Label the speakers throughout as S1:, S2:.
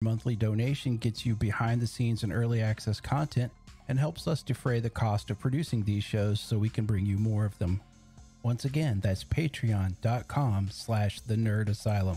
S1: Monthly donation gets you behind the scenes and early access content and helps us defray the cost of producing these shows so we can bring you more of them. Once again, that's patreon.com/the Nerd Asylum.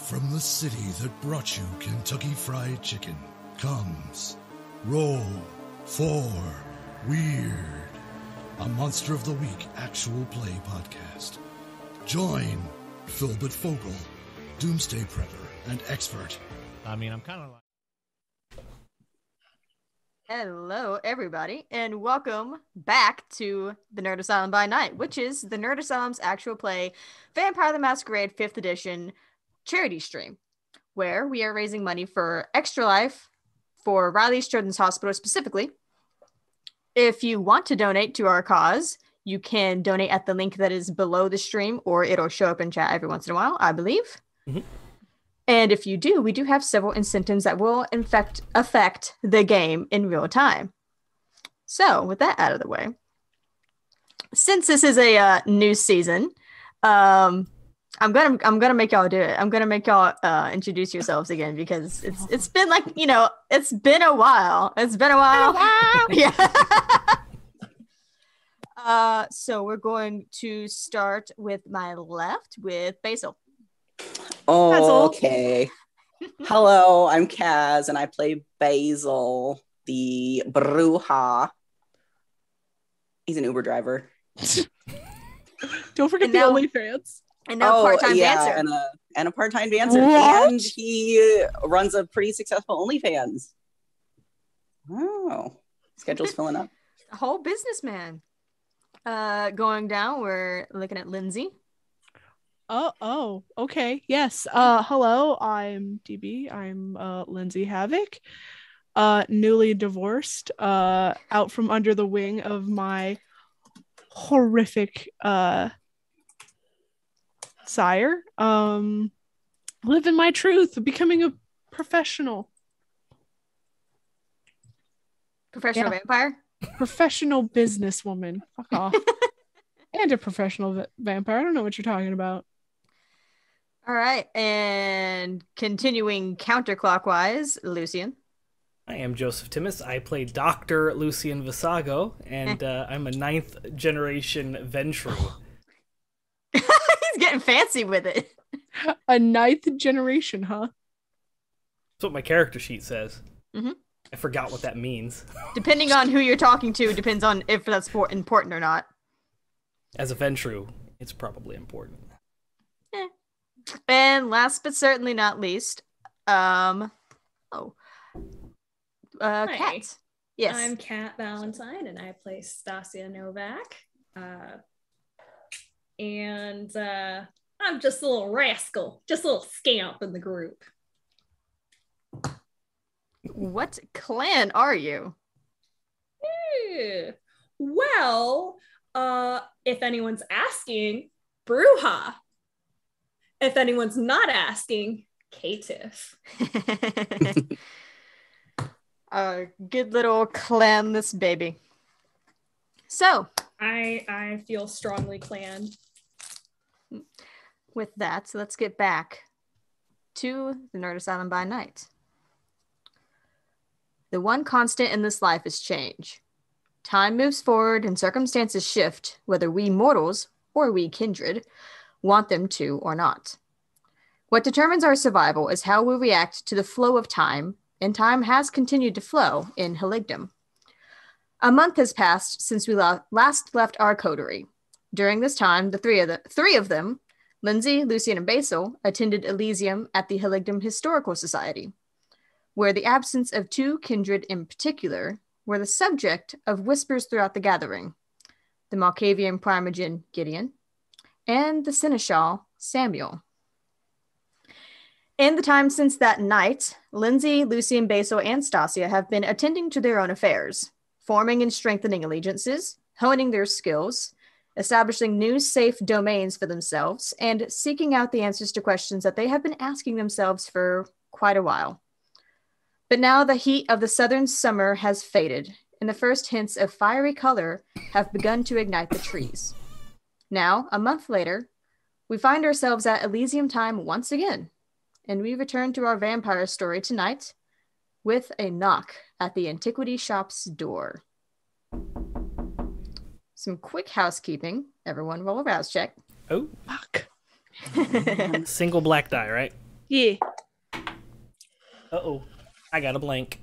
S2: From the city that brought you Kentucky Fried Chicken comes Roll for Weird, a Monster of the Week actual play podcast. Join Philbert Fogel, Doomsday Prepper and Expert.
S3: I'm kind of like...
S4: Hello, everybody, and welcome back to the Nerd Asylum by Night, which is the Nerd Asylum's actual play Vampire the Masquerade 5th edition charity stream, where we are raising money for Extra Life for Riley's Children's Hospital specifically. If you want to donate to our cause, you can donate at the link that is below the stream, or it'll show up in chat every once in a while, I believe. Mm-hmm. And if you do, we do have several incentives that will affect the game in real time. So with that out of the way, since this is a new season, I'm gonna make y'all do it. I'm gonna make y'all introduce yourselves again, because it's been like, it's been a while. Yeah. So we're going to start with my left with Basil.
S5: Oh, okay. Hello, I'm Kaz, and I play Basil, the Bruja. He's an Uber driver.
S6: Don't forget the OnlyFans.
S4: And now part-time dancer.
S5: And a part-time dancer. What? And he runs a pretty successful OnlyFans. Oh, schedule's filling up.
S4: A whole businessman. Going down, we're looking at Lindsay.
S6: Oh, okay. Yes. Hello, I'm DB. I'm Lindsay Havoc. Newly divorced, out from under the wing of my horrific sire. Living my truth, becoming a professional
S4: vampire,
S6: professional businesswoman. Fuck off. And a professional vampire. I don't know what you're talking about.
S4: All right, and continuing counterclockwise, Lucian.
S3: I am Joseph Timmis. I play Dr. Lucian Visago, and I'm a 9th generation Ventru.
S4: He's getting fancy with it.
S6: A 9th generation, huh?
S3: That's what my character sheet says.
S4: Mm-hmm.
S3: I forgot what that means.
S4: Depending on who you're talking to, depends on if that's important or not.
S3: As a Ventru, it's probably important.
S4: And last but certainly not least, Kat. Yes.
S7: I'm Kat Valentine, and I play Stasia Novak. And I'm just a little rascal, just a little scamp in the group.
S4: What clan are you?
S7: Well, if anyone's asking, Bruja. If anyone's not asking, Caitiff.
S4: A good little clanless baby. So,
S7: I feel strongly clan.
S4: With that, so let's get back to the Nerd Asylum by night. The one constant in this life is change. Time moves forward and circumstances shift, whether we mortals, or we kindred, want them to or not. What determines our survival is how we react to the flow of time, and time has continued to flow in Elysium. A month has passed since we last left our coterie. During this time, the three of them, Lindsay, Lucian, and Basil, attended Elysium at the Elysium Historical Society, where the absence of two kindred in particular were the subject of whispers throughout the gathering: the Malkavian primogen Gideon and the Seneschal Samuel. In the time since that night, Lindsay, Lucian, Basil, and Stasia have been attending to their own affairs, forming and strengthening allegiances, honing their skills, establishing new safe domains for themselves, and seeking out the answers to questions that they have been asking themselves for quite a while. But now the heat of the southern summer has faded, and the first hints of fiery color have begun to ignite the trees. Now, a month later, we find ourselves at Elysium time once again, and we return to our vampire story tonight with a knock at the antiquity shop's door. Some quick housekeeping. Everyone roll a rouse check.
S3: Oh,
S6: Fuck.
S3: single black die, right?
S6: Yeah.
S3: Uh-oh. I got a blank.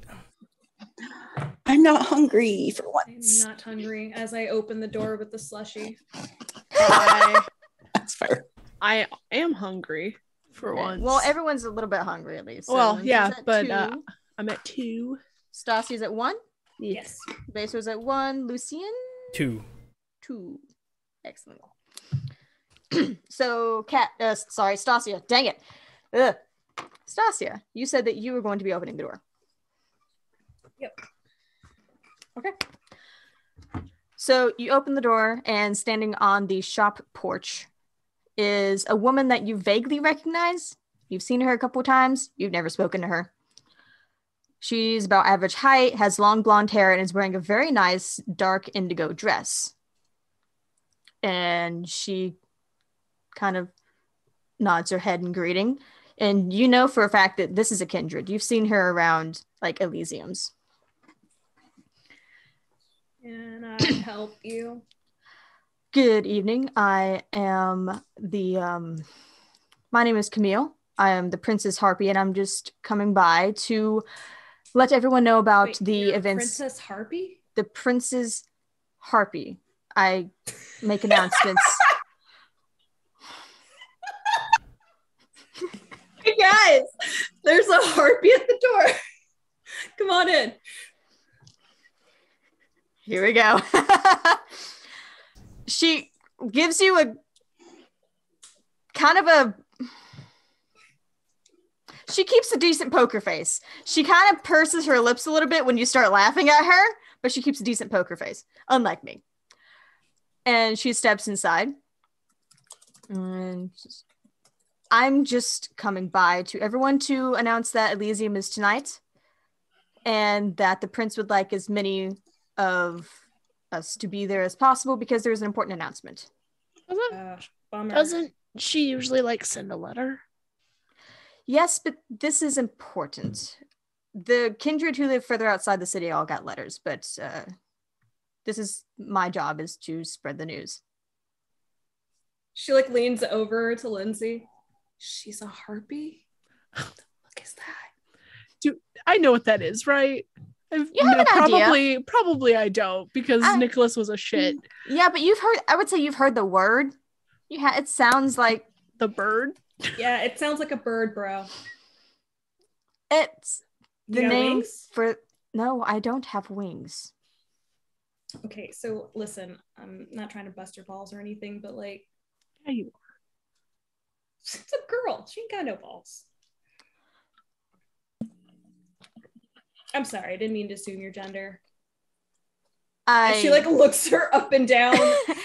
S5: I'm not hungry for
S7: I'm
S5: once.
S7: not hungry as I open the door with the slushie.
S5: That's fair.
S6: I am hungry for once.
S4: Well, everyone's a little bit hungry at least. So
S6: Well,
S4: Lindsay's
S6: yeah,
S4: at
S6: but
S4: 2,
S6: I'm at 2.
S4: Stassi's at 1,
S7: Yes.
S4: Basil's at 1, Lucian
S3: 2.
S4: 2. Excellent. So, Stasia. Dang it. Ugh. Stasia, you said that you were going to be opening the door.
S7: Yep.
S4: Okay. So you open the door, and standing on the shop porch is a woman that you vaguely recognize. You've seen her a couple of times. You've never spoken to her. She's about average height, has long blonde hair, and is wearing a very nice dark indigo dress. And she kind of nods her head in greeting. And you know for a fact that this is a kindred. You've seen her around, like, Elysiums.
S7: Can I help you?
S4: Good evening. I am my name is Camille. I am the Princess Harpy, and I'm just coming by to let everyone know about
S7: Wait,
S4: the
S7: you're
S4: events.
S7: Princess Harpy?
S4: The Princess Harpy. I make announcements.
S7: Hey guys, there's a harpy at the door. Come on in.
S4: Here we go. She gives you a kind of a... She keeps a decent poker face. She kind of purses her lips a little bit when you start laughing at her, but she keeps a decent poker face, unlike me. And she steps inside. And I'm just coming by to everyone to announce that Elysium is tonight, and that the prince would like as many of us to be there as possible because there's an important announcement.
S7: Bummer.
S6: Doesn't she usually like send a letter?
S4: Yes, but this is important. The kindred who live further outside the city all got letters, but this is my job, is to spread the news.
S7: She like leans over to Lindsay. She's a harpy? What the fuck is that?
S6: Dude, I know what that is, right?
S4: You have an idea.
S6: Probably I don't, because Nicholas was a shit.
S4: Yeah, but you've heard, I would say you've heard the word. It sounds like
S6: The bird?
S7: Yeah, it sounds like a bird, bro.
S4: It's
S7: You
S4: the
S7: got
S4: name
S7: wings?
S4: for. No, I don't have wings.
S7: Okay, so listen, I'm not trying to bust your balls or anything, but like,
S6: Yeah, you
S7: it's a girl. She ain't got no balls. I'm sorry, I didn't mean to assume your gender. And she like looks her up and down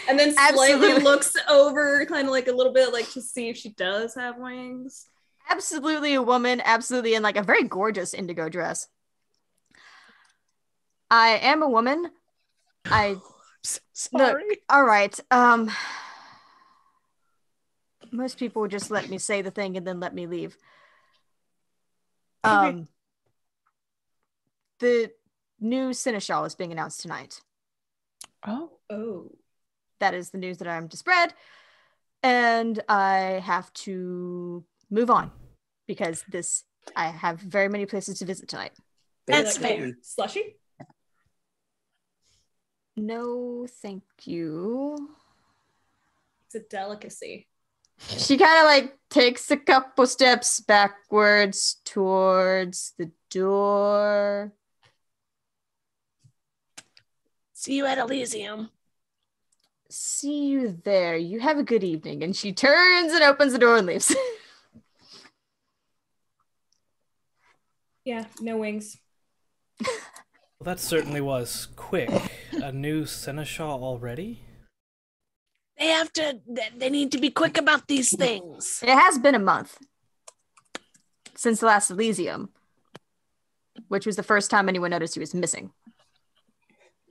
S7: and then slightly
S4: Absolutely.
S7: looks over kind of like a little bit like to see if she does have wings.
S4: Absolutely a woman, absolutely in like a very gorgeous indigo dress. I am a woman.
S6: I'm so sorry.
S4: Look, all right. Most people would just let me say the thing and then let me leave.
S6: Okay.
S4: The new Seneschal is being announced tonight.
S7: Oh.
S4: That is the news that I'm to spread. And I have to move on because I have very many places to visit tonight.
S6: That's
S7: like,
S6: fair.
S7: Slushy?
S4: No, thank you.
S7: It's a delicacy.
S4: She kind of like takes a couple steps backwards towards the door.
S6: See you at Elysium.
S4: See you there. You have a good evening. And she turns and opens the door and leaves.
S7: Yeah, no wings.
S3: Well, that certainly was quick. A new seneschal already?
S6: They need to be quick about these things.
S4: It has been a month since the last Elysium, which was the first time anyone noticed he was missing.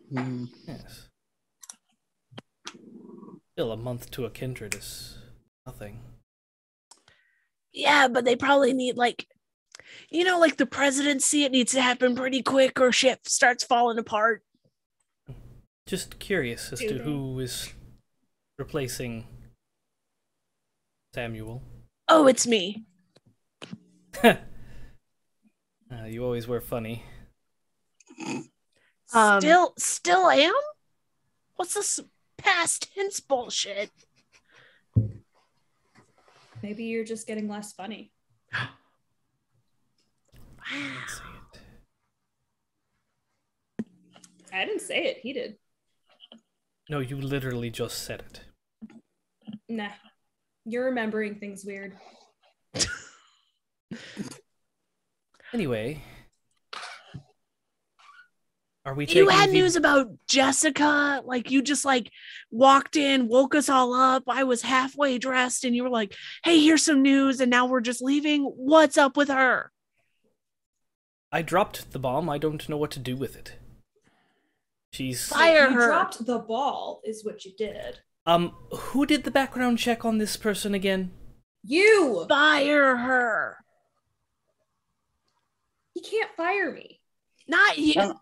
S3: Yes. Still, a month to a kindred is nothing.
S6: Yeah, but they probably need like the presidency. It needs to happen pretty quick or shit starts falling apart.
S3: Just curious as to who is replacing Samuel.
S6: Oh, it's me.
S3: You always were funny.
S6: Still am? What's this past tense bullshit?
S7: Maybe you're just getting less funny.
S3: Let's see it.
S7: I didn't say it. He did.
S3: No, you literally just said it.
S7: Nah. You're remembering things weird.
S3: Anyway, are we taking
S6: You had news about Jessica? Like you just like walked in, woke us all up. I was halfway dressed and you were like, hey, here's some news. And now we're just leaving. What's up with her?
S3: I dropped the bomb. I don't know what to do with it. She's...
S6: Fire her.
S7: You dropped the ball is what you did.
S3: Who did the background check on this person again?
S7: You!
S6: Fire her.
S7: You can't fire me.
S6: Not you.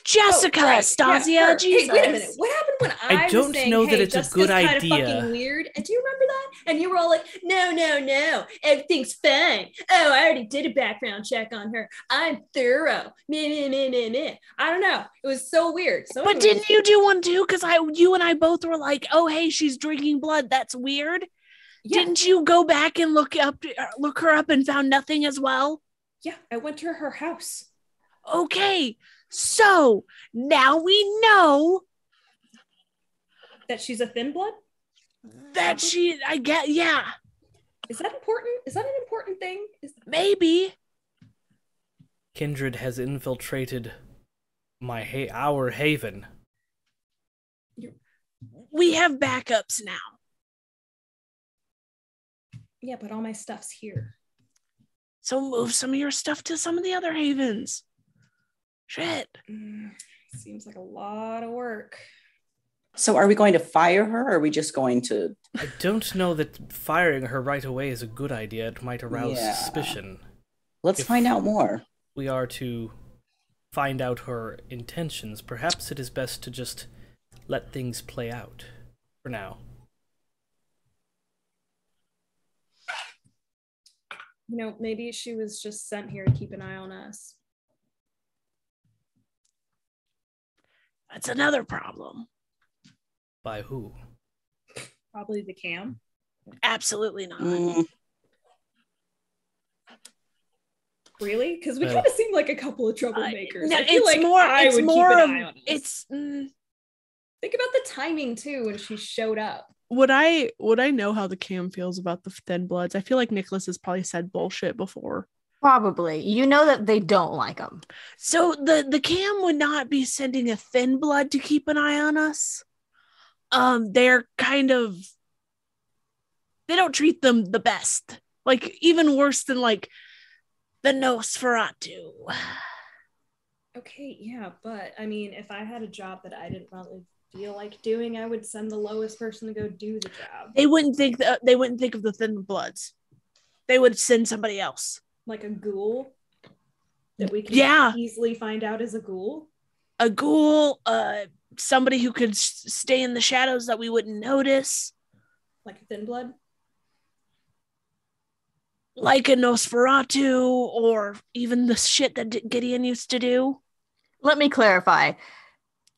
S6: Jessica,
S7: right.
S6: Stasia,
S7: Yeah,
S6: Jesus.
S7: Hey, wait a minute. What happened when I was
S3: don't
S7: saying,
S3: know
S7: hey,
S3: that it's
S7: Jessica's
S3: a good
S7: kind
S3: idea.
S7: of fucking weird? And do you remember that? And you were all like, no, everything's fine. Oh, I already did a background check on her. I'm thorough. Meh. I don't know. It was so weird. So
S6: But
S7: anyways,
S6: didn't you do one too? Because you and I both were like, oh, hey, she's drinking blood. That's weird.
S7: yeah,
S6: Didn't you go back and look her up and found nothing as well?
S7: yeah, I went to her house.
S6: Okay, so now we know
S7: That she's a thin blood?
S6: that yeah,
S7: Is that important? Is that an important thing?
S6: maybe.
S3: Kindred has infiltrated our haven.
S6: We have backups now.
S7: Yeah, but all my stuff's here.
S6: So move some of your stuff to some of the other havens. Shit.
S7: Seems like a lot of work.
S5: So are we going to fire her or are we just going to...
S3: I don't know that firing her right away is a good idea. It might arouse
S5: Yeah.
S3: suspicion.
S5: Let's
S3: If
S5: find out more.
S3: we are to find out her intentions, perhaps it is best to just let things play out for now.
S7: You know, maybe she was just sent here to keep an eye on us.
S6: That's another problem.
S3: By who?
S7: Probably the cam.
S6: Absolutely not.
S7: Really? Because we kind of seem like a couple of troublemakers. I feel
S6: it's
S7: like
S6: more.
S7: I
S6: It's
S7: would
S6: more
S7: keep
S6: of.
S7: an eye on us.
S6: It's.
S7: Think about the timing too when she showed up.
S6: Would I know how the cam feels about the Thin Bloods? I feel like Nicholas has probably said bullshit before.
S4: Probably. You know that they don't like them.
S6: So the cam would not be sending a Thin Blood to keep an eye on us. They're kind of, they don't treat them the best. Like even worse than like the Nosferatu.
S7: Okay, yeah, but I mean, if I had a job that I didn't really feel like doing, I would send the lowest person to go do the job.
S6: They wouldn't think of the Thin Bloods. They would send somebody else.
S7: Like a ghoul that we can easily find out is a ghoul.
S6: A ghoul, somebody who could stay in the shadows that we wouldn't notice.
S7: Like a Thin Blood?
S6: Like a Nosferatu, or even the shit that Gideon used to do.
S4: Let me clarify.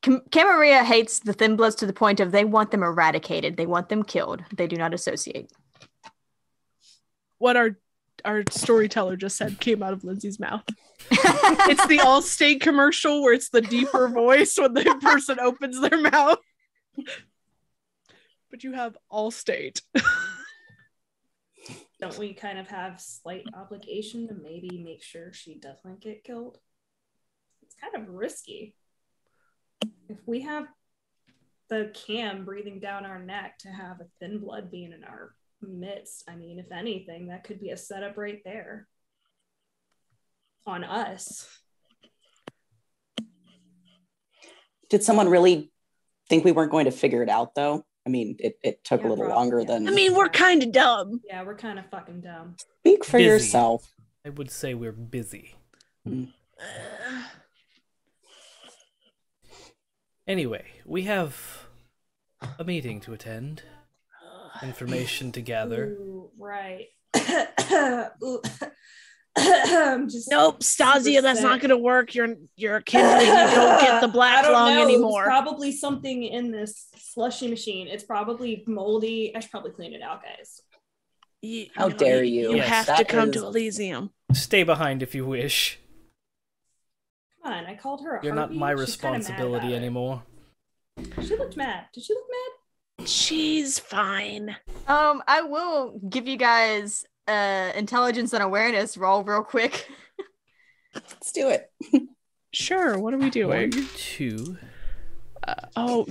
S4: Camarilla hates the Thin Bloods to the point of they want them eradicated. They want them killed. They do not associate.
S6: What our storyteller just said came out of Lindsay's mouth. It's the Allstate commercial where it's the deeper voice when the person opens their mouth. But you have Allstate.
S7: Don't we kind of have slight obligation to maybe make sure she doesn't get killed? It's kind of risky. If we have the cam breathing down our neck to have a Thin Blood being in our midst, I mean, if anything, that could be a setup right there on us.
S5: Did someone really think we weren't going to figure it out, though? I mean, it took a little longer than...
S6: I mean, we're kind of dumb.
S7: Yeah, we're kind of fucking dumb.
S5: Speak for yourself.
S3: I would say we're busy. Anyway, we have a meeting to attend. Information to gather.
S7: Ooh, right.
S6: Nope, Stasia, that's not gonna work. You're a kindred. You don't get the black lung anymore.
S7: It's probably something in this slushy machine. It's probably moldy. I should probably clean it out, guys.
S5: How dare you?
S6: You have to come to Elysium.
S3: Stay behind if you wish.
S7: Come on, I called her a
S3: You're
S7: harpy.
S3: not my
S7: She's
S3: responsibility anymore.
S7: She looked mad. Did she look mad?
S6: She's fine.
S4: I will give you guys intelligence and awareness roll real quick.
S5: Let's do it.
S6: Sure. What are we doing?
S3: 1, 2.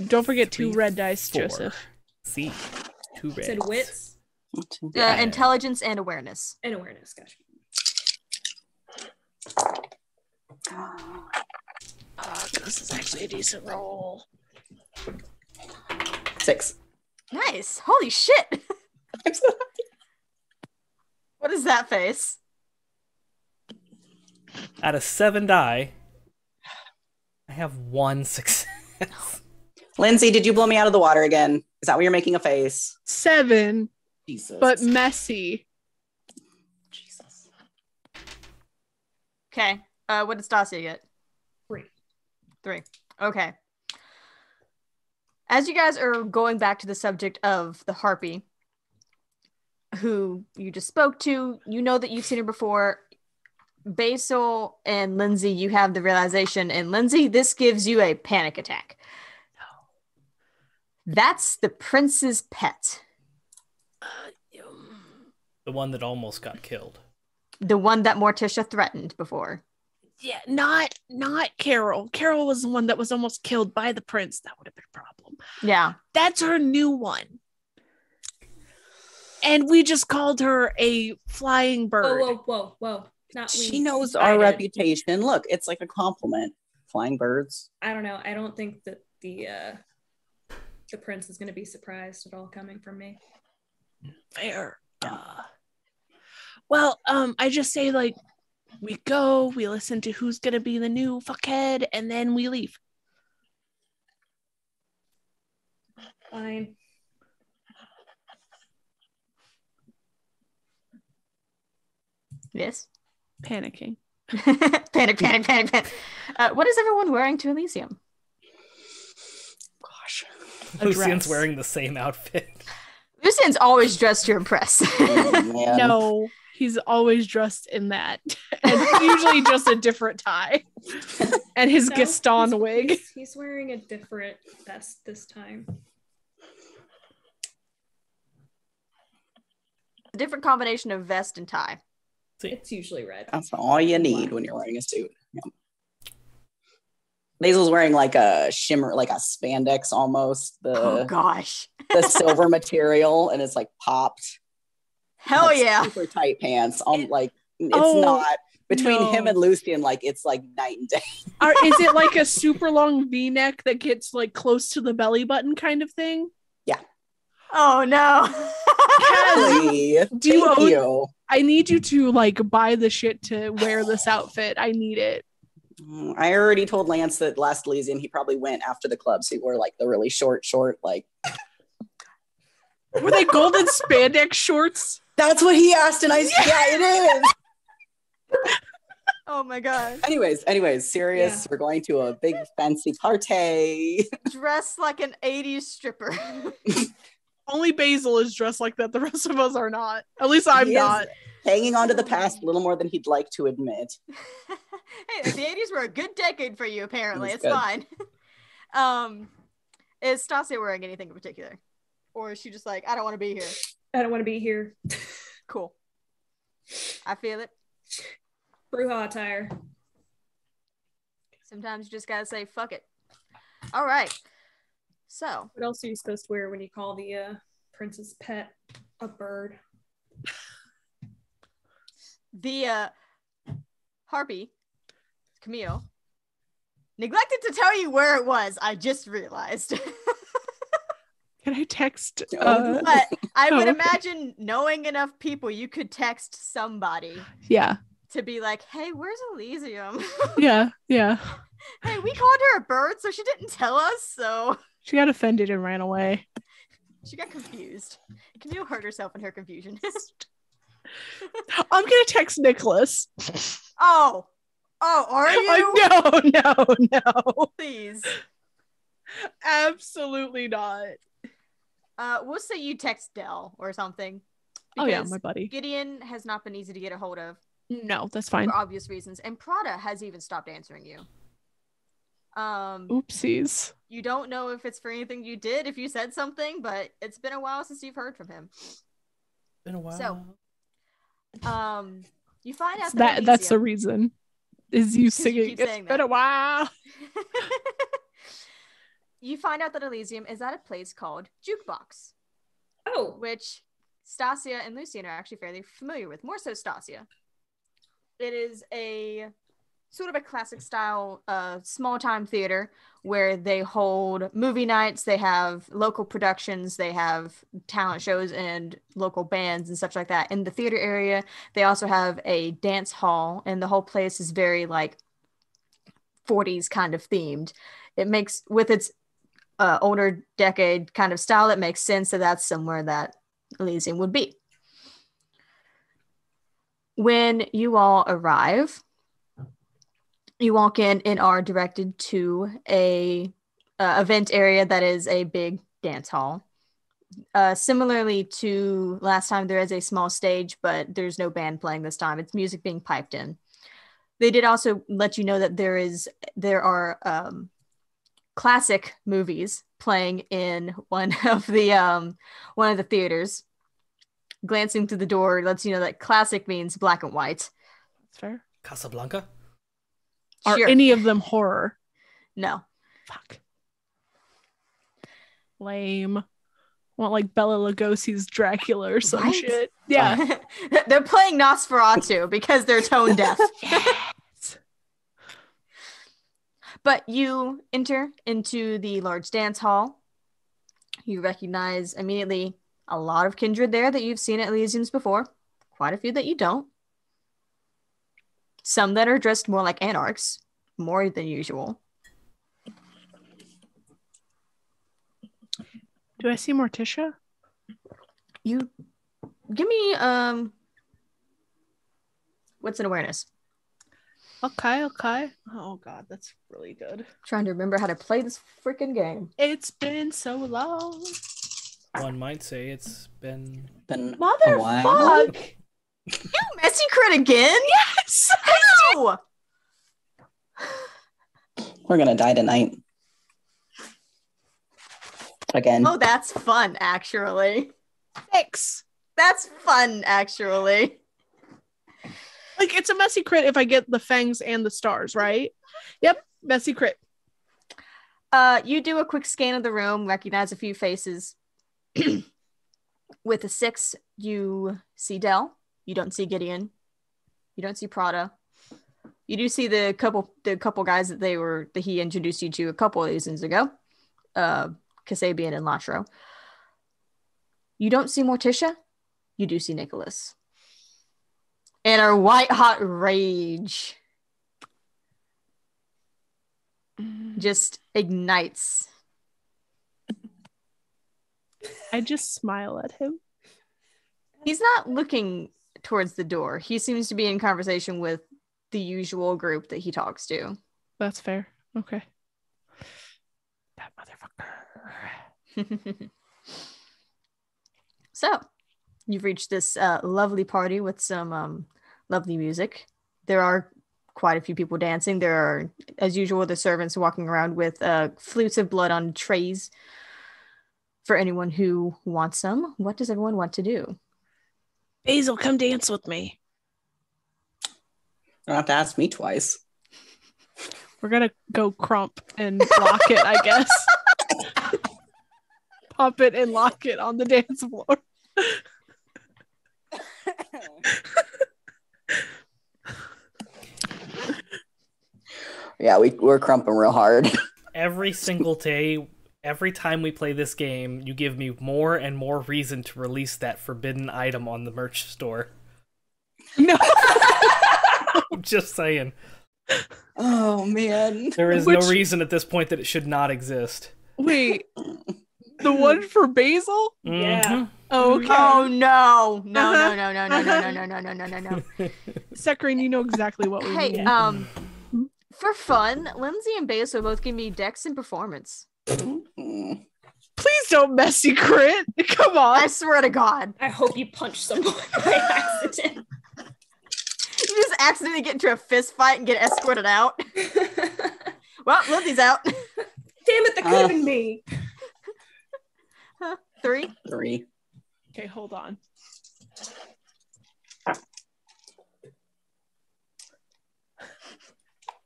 S6: Don't forget 2 red dice,
S3: 4.
S6: Joseph.
S3: See, 2 red.
S7: Said wits
S4: Intelligence and awareness.
S7: and awareness. Gotcha.
S6: This is actually a decent roll.
S5: 6.
S4: Nice. Holy shit.
S5: I'm so happy.
S4: What is that face?
S3: Out of 7 die, I have 1 success.
S5: Lindsay, did you blow me out of the water again? Is that why you're making a face?
S6: 7,
S5: Jesus.
S6: but messy.
S5: Jesus.
S4: Okay. What did Stasia get? 3. Okay. As you guys are going back to the subject of the harpy, who you just spoke to, you know that you've seen her before. Basil and Lindsay, you have the realization, and Lindsay, this gives you a panic attack. That's the prince's pet.
S3: The one that almost got killed.
S4: The one that Morticia threatened before.
S6: Yeah, not Carol. Carol was the one that was almost killed by the prince. That would have been a problem.
S4: Yeah.
S6: That's her new one. And we just called her a flying bird.
S7: Whoa. Not we.
S5: She knows our reputation. Look, it's like a compliment. Flying birds.
S7: I don't know. I don't think that the prince is going to be surprised at all coming from me.
S6: Fair. Well, I just say, like, we go, we listen to who's going to be the new fuckhead, and then we leave.
S7: Fine.
S4: Yes.
S6: Panicking.
S4: Panic. What is everyone wearing to Elysium?
S5: Gosh.
S3: Lucian's wearing the same outfit.
S4: Lucian's Lucian's always dressed to impress.
S5: Man.
S6: No, he's always dressed in that. And usually just a different tie. And his
S7: No,
S6: Gaston wig.
S7: He's wearing a different vest this time.
S4: A different combination of vest and tie.
S7: It's usually red.
S5: That's all you need when you're wearing a suit. Yep. Basil's wearing like a shimmer, like a spandex almost.
S4: Oh gosh.
S5: The silver material, and it's like popped.
S4: Hell
S5: like,
S4: yeah.
S5: Super tight pants. Like it's not between him and Lucian, like it's like night and day.
S6: Is it like a super long V-neck that gets like close to the belly button kind of thing?
S5: Yeah.
S4: Oh no.
S5: Thank you.
S6: I need you to like buy the shit to wear this outfit. I need it.
S5: I already told Lance that last Elysium he probably went after the club, so he wore like the really short, like.
S6: Were they golden spandex shorts?
S5: That's what he asked, and I said, yeah, it is.
S4: Oh my god.
S5: Anyways, serious. Yeah. We're going to a big fancy party.
S4: Dressed like an 80s stripper.
S6: Only Basil is dressed like that. The rest of us are not. At least I'm not.
S5: Hanging on to the past a little more than he'd like to admit.
S4: Hey, the 80s were a good decade for you, apparently. It's
S5: good.
S4: fine. Is Stasia wearing anything in particular? Or is she just like, I don't want to be here?
S7: I don't want to be here.
S4: Cool. I feel it.
S7: Bruja attire.
S4: Sometimes you just gotta say, fuck it. All right. So.
S7: What else are you supposed to wear when you call the princess pet a bird?
S4: The harpy, Camille, neglected to tell you where it was. I just realized.
S6: Can I text?
S4: But I would imagine knowing enough people, you could text somebody.
S6: Yeah.
S4: To be like, hey, where's Elysium?
S6: Yeah.
S4: Hey, we called her a bird, so she didn't tell us, so.
S6: She got offended and ran away.
S4: She got confused. Camille hurt herself in her confusion.
S6: I'm gonna text Nicholas.
S4: Oh, are you?
S6: No.
S4: Please.
S6: Absolutely not.
S4: We'll say you text Dell or something.
S6: Oh yeah, my buddy.
S4: Gideon has not been easy to get a hold of.
S6: No, that's fine.
S4: For obvious reasons. And Prada has even stopped answering you.
S6: Oopsies.
S4: You don't know if it's for anything you did, if you said something, but it's been a while since you've heard from him.
S3: Been a while.
S4: So, you find out
S6: that's the reason. Is you singing? It's been
S4: that.
S6: A while.
S4: You find out that Elysium is at a place called Jukebox.
S7: Oh.
S4: Which Stasia and Lucian are actually fairly familiar with. More so Stasia. It is a sort of a classic style small time theater where they hold movie nights, they have local productions, they have talent shows and local bands and stuff like that. In the theater area, they also have a dance hall, and the whole place is very like 40s kind of themed. It makes, with its older decade kind of style, it makes sense that that's somewhere that Elysium would be. When you all arrive, you walk in and are directed to a event area that is a big dance hall. Similarly to last time, there is a small stage, but there's no band playing this time. It's music being piped in. They did also let you know that there are classic movies playing in one of the theaters. Glancing through the door lets you know that classic means black and white.
S6: That's fair.
S3: Casablanca?
S6: Are any of them horror?
S4: No.
S6: Fuck. Lame. Want like Bela Lugosi's Dracula or some shit. Yeah.
S4: They're playing Nosferatu because they're tone deaf.
S6: Yes.
S4: But you enter into the large dance hall. You recognize immediately a lot of kindred there that you've seen at Elysium's before. Quite a few that you don't. Some that are dressed more like anarchs, more than usual.
S6: Do I see Morticia?
S4: You give me what's an awareness?
S6: Okay. Oh god, that's really good.
S4: Trying to remember how to play this freaking game.
S6: It's been so long.
S3: One might say it's been
S5: Been a while.
S6: Motherfuck!
S4: You messy crit again?
S6: Yes!
S4: How?
S5: We're gonna die tonight. Again.
S4: Oh, that's fun, actually.
S6: Six.
S4: That's fun, actually.
S6: Like, it's a messy crit if I get the fangs and the stars, right? Yep, messy crit.
S4: You do a quick scan of the room, recognize a few faces. With a 6, you see Dell. You don't see Gideon. You don't see Prada. You do see the couple guys that he introduced you to a couple of seasons ago. Kasabian and Lashro. You don't see Morticia. You do see Nicholas. And our white hot rage just ignites.
S6: I just smile at him.
S4: He's not looking towards the door. He seems to be in conversation with the usual group that he talks to.
S6: That's fair. Okay. That motherfucker.
S4: So, you've reached this lovely party with some lovely music. There are quite a few people dancing. There are, as usual, the servants walking around with flutes of blood on trays for anyone who wants some. What does everyone want to do?
S6: Basil, come dance with me.
S5: You don't have to ask me twice.
S6: We're gonna go crump and lock it, I guess. Pop it and lock it on the dance floor.
S5: Yeah, we're crumping real hard.
S3: every single day. Every time we play this game, you give me more and more reason to release that forbidden item on the merch store.
S6: No.
S3: I'm just saying.
S5: Oh, man.
S3: There is no reason at this point that it should not exist.
S6: Wait. The one for Basil?
S3: Yeah.
S6: Oh, okay.
S4: Oh no. No.
S6: Saccharine, you know exactly what we
S4: Hey,
S6: mean.
S4: for fun, Lindsay and Basil both give me Dex and Performance.
S5: Mm.
S6: Please don't messy crit. Come on.
S4: I swear to God.
S7: I hope you punch someone by accident.
S4: You just accidentally get into a fist fight and get escorted out. Well, Lindsay's out.
S7: Damn it, that could have been me.
S4: 3.
S5: 3.
S6: Okay, hold on.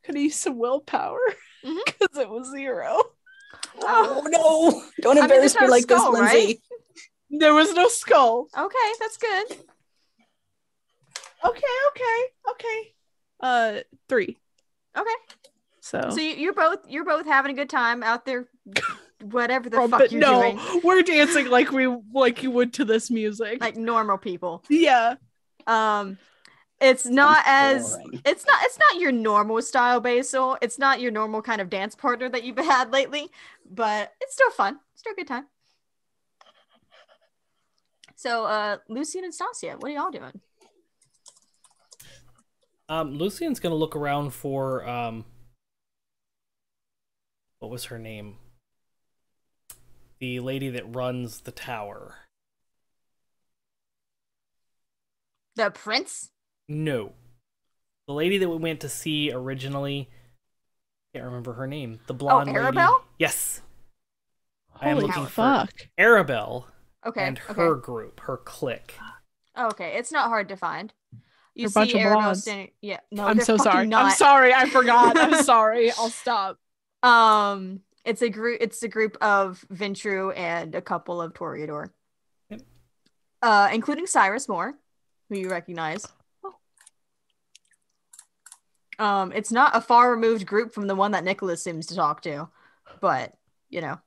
S6: Could I use some willpower? Because it was 0.
S5: Oh, no. Don't embarrass me like
S4: skull,
S5: this, Lindsay.
S4: right?
S6: There was no skull.
S4: Okay, that's good.
S6: Okay. 3.
S4: Okay.
S6: So
S4: you're both having a good time out there, whatever the
S6: Oh,
S4: fuck
S6: but
S4: you're
S6: no,
S4: doing,
S6: we're dancing like you would to this music.
S4: like normal people.
S6: Yeah.
S4: It's not as
S5: boring.
S4: it's not your normal style, Basil. It's not your normal kind of dance partner that you've had lately, but it's still fun. Still a good time. So, Lucy and Stasia, what are y'all doing?
S3: Lucian's gonna look around for what was her name? The lady that runs the tower.
S4: The prince?
S3: No. The lady that we went to see originally. Can't remember her name. The blonde lady.
S4: Arabelle?
S3: Yes. I am
S6: Holy
S3: looking
S6: fuck.
S3: for Arabelle
S4: Okay.
S3: and her group, her clique.
S4: Okay, it's not hard to find. You
S6: They're a bunch
S4: see
S6: of
S4: Arabelle
S6: blondes.
S4: standing. Yeah, no,
S6: I'm
S4: they're
S6: so
S4: fucking
S6: sorry.
S4: Not.
S6: I'm sorry. I forgot. I'm sorry. I'll stop.
S4: It's a group. It's a group of Ventru and a couple of Toreador,
S3: Yep.
S4: Including Cyrus Moore, who you recognize. It's not a far removed group from the one that Nicholas seems to talk to, but you know.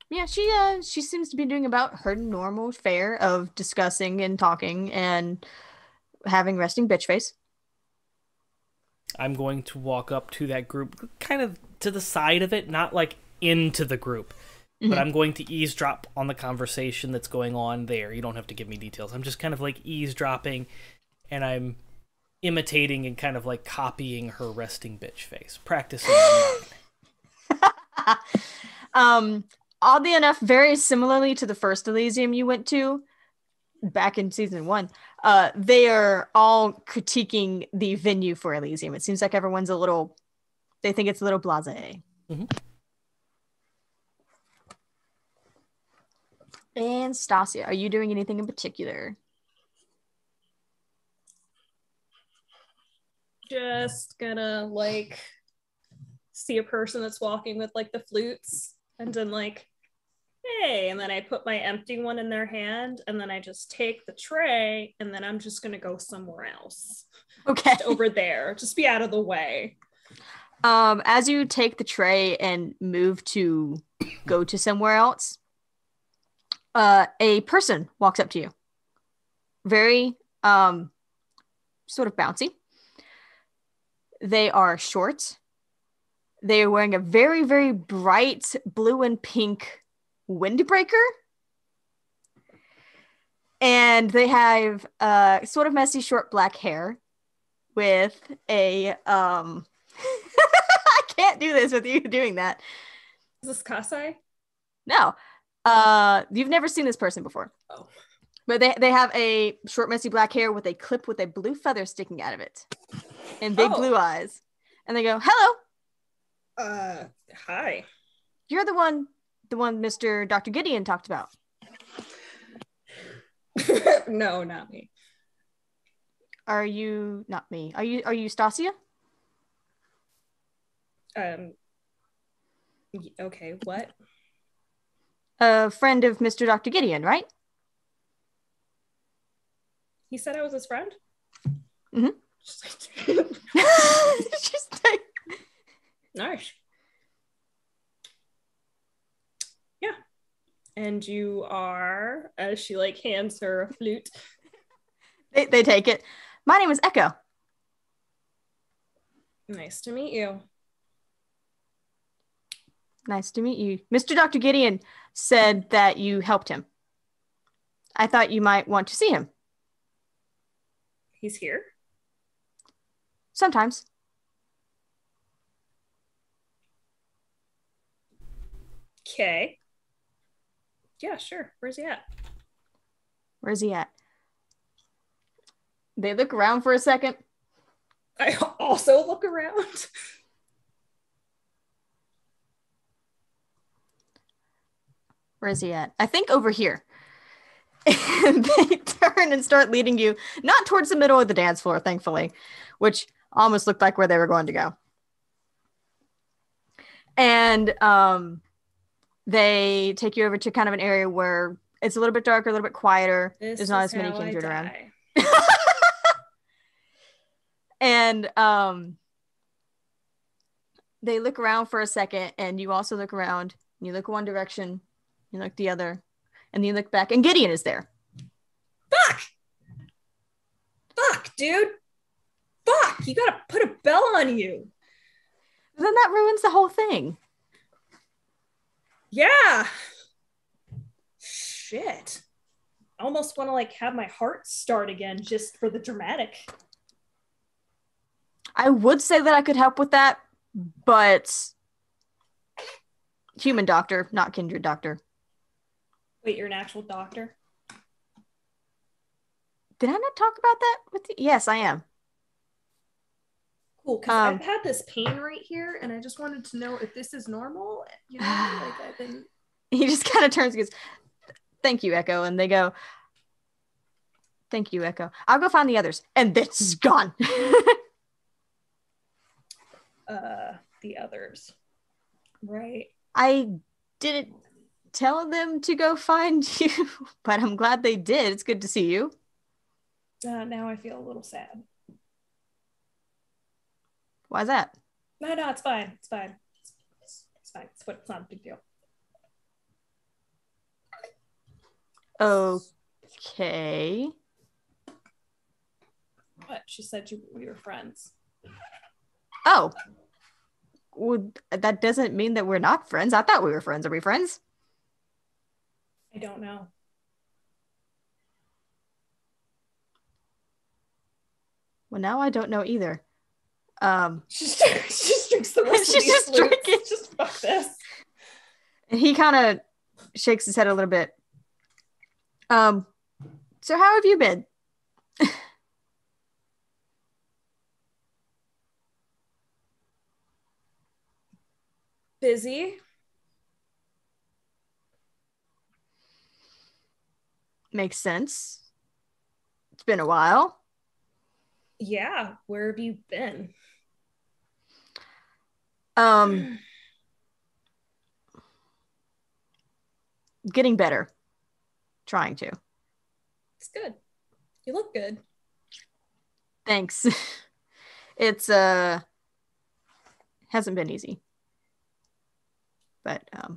S4: Yeah, she seems to be doing about her normal fare of discussing and talking and having resting bitch face.
S3: I'm going to walk up to that group, kind of to the side of it, not like into the group, but I'm going to eavesdrop on the conversation that's going on there. You don't have to give me details. I'm just kind of like eavesdropping, and I'm imitating and kind of like copying her resting bitch face, practicing on mine.
S4: oddly enough, very similarly to the first Elysium you went to back in season 1, they are all critiquing the venue for Elysium. It seems like everyone's they think it's a little blasé.
S3: Mm-hmm.
S4: And Stasia, are you doing anything in particular?
S7: Just gonna like see a person that's walking with like the flutes and then like, hey, and then I put my empty one in their hand and then I just take the tray and then I'm just gonna go somewhere else.
S4: Okay.
S7: Just over there. Just be out of the way.
S4: As you take the tray and move to go to somewhere else, a person walks up to you. Very sort of bouncy. They are short. They are wearing a very, very bright blue and pink windbreaker. And they have sort of messy, short black hair with a I can't do this with you doing that.
S7: Is this Kasai?
S4: No. You've never seen this person before.
S7: Oh.
S4: But they have a short, messy black hair with a clip with a blue feather sticking out of it. And big blue eyes. And they go, hello.
S7: Hi.
S4: You're the one Mr. Dr. Gideon talked about.
S7: No, not me.
S4: Are you not me? Are you Stasia?
S7: Okay, what?
S4: A friend of Mr. Dr. Gideon, right?
S7: He said I was his friend?
S4: Mm-hmm.
S7: Just like... Nice. Yeah. And you are, as she like hands her a flute.
S4: They take it. My name is Echo.
S7: Nice to meet you.
S4: Nice to meet you. Mr. Dr. Gideon said that you helped him. I thought you might want to see him.
S7: He's here?
S4: Sometimes.
S7: Okay. Yeah, sure. Where's he at?
S4: Where's he at? They look around for a second.
S7: I also look around.
S4: Where is he at? I think over here. And they turn and start leading you, not towards the middle of the dance floor, thankfully, which almost looked like where they were going to go. And they take you over to kind of an area where it's a little bit darker, a little bit quieter. There's not as many kindred around. And they look around for a second, and you also look around. And you look one direction, you look the other, and then you look back, and Gideon is there.
S7: Fuck, dude. Fuck, you gotta put a bell on you.
S4: Then that ruins the whole thing.
S7: Yeah. Shit. I almost want to like have my heart start again just for the dramatic.
S4: I would say that I could help with that, but human doctor, not kindred doctor.
S7: Wait, you're an actual doctor?
S4: Did I not talk about that with you? Yes, I am.
S7: Cool, because I've had this pain right here, and I just wanted to know if this is normal. You know, like I've been...
S4: He just kind of turns and goes, thank you, Echo. And they go, thank you, Echo. I'll go find the others. And this is gone.
S7: The others. Right.
S4: I didn't tell them to go find you, but I'm glad they did. It's good to see you.
S7: Now I feel a little sad.
S4: Why's that?
S7: No, it's fine. It's fine. It's fine. It's not a big deal.
S4: Okay.
S7: What? She said we were friends.
S4: Oh. Well, that doesn't mean that we're not friends. I thought we were friends. Are we friends?
S7: I don't know.
S4: Well, now I don't know either.
S7: She just drinks the rest of these
S4: just
S7: flutes.
S4: drinking.
S7: Just fuck this.
S4: And he kind of shakes his head a little bit. So how have you been?
S7: Busy.
S4: Makes sense. It's been a while.
S7: Yeah, where have you been?
S4: Getting better. Trying to.
S7: It's good. You look good.
S4: Thanks. It's hasn't been easy. But
S7: I'd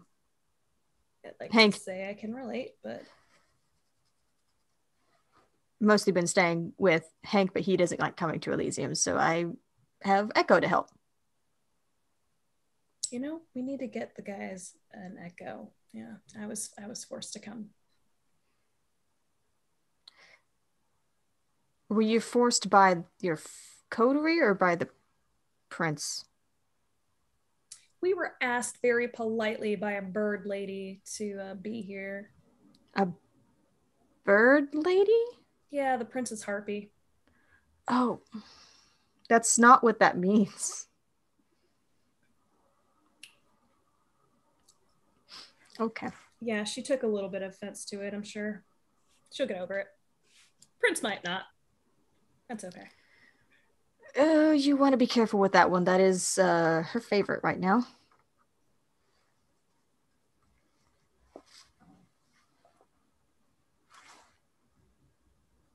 S7: like
S4: Hank
S7: to say I can relate, but
S4: mostly been staying with Hank, but he doesn't like coming to Elysium, so I have Echo to help.
S7: you know, we need to get the guys an Echo. Yeah, I was forced to come.
S4: Were you forced by your coterie or by the prince?
S7: We were asked very politely by a bird lady to be here.
S4: A bird lady?
S7: Yeah, the Princess Harpy.
S4: Oh, that's not what that means. Okay.
S7: Yeah, she took a little bit of offense to it, I'm sure. She'll get over it. Prince might not. That's okay.
S4: Oh, you want to be careful with that one. That is her favorite right now.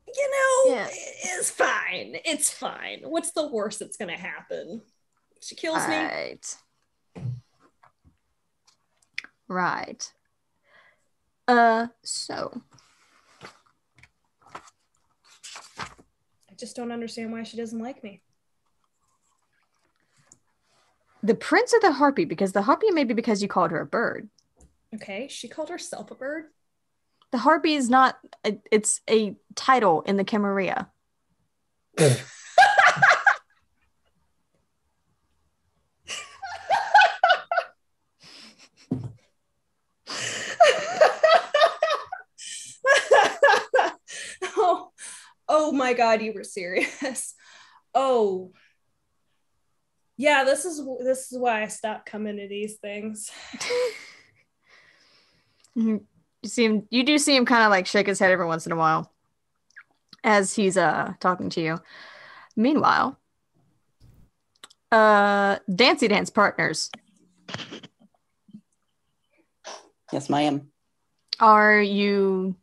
S7: You know,
S4: Yeah.
S7: it's fine. It's fine. What's the worst that's going to happen? She kills me.
S4: Right. So.
S7: I just don't understand why she doesn't like me.
S4: The prince or the harpy? Because the harpy may be because you called her a bird.
S7: Okay, she called herself a bird.
S4: The harpy is not, it's a title in the Camarilla.
S7: Oh my God, you were serious. Oh. Yeah, this is why I stopped coming to these things.
S4: You do see him kind of like shake his head every once in a while as he's talking to you. Meanwhile, Dancy Dance partners.
S5: Yes, ma'am.
S4: Are you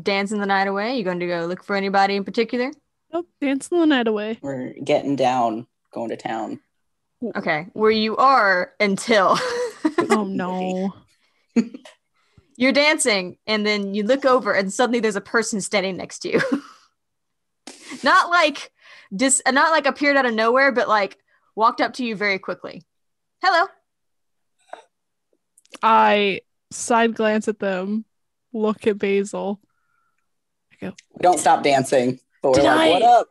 S4: dancing the night away? You going to go look for anybody in particular?
S6: Nope, dancing the night away.
S5: We're getting down, going to town.
S4: Okay, where you are until
S6: Oh no.
S4: you're dancing and then you look over and suddenly there's a person standing next to you. not like appeared out of nowhere, but like walked up to you very quickly. Hello.
S6: I side glance at them, look at Basil. I go,
S5: We don't stop dancing, but we're
S6: Did
S5: like,
S6: I-
S5: what up?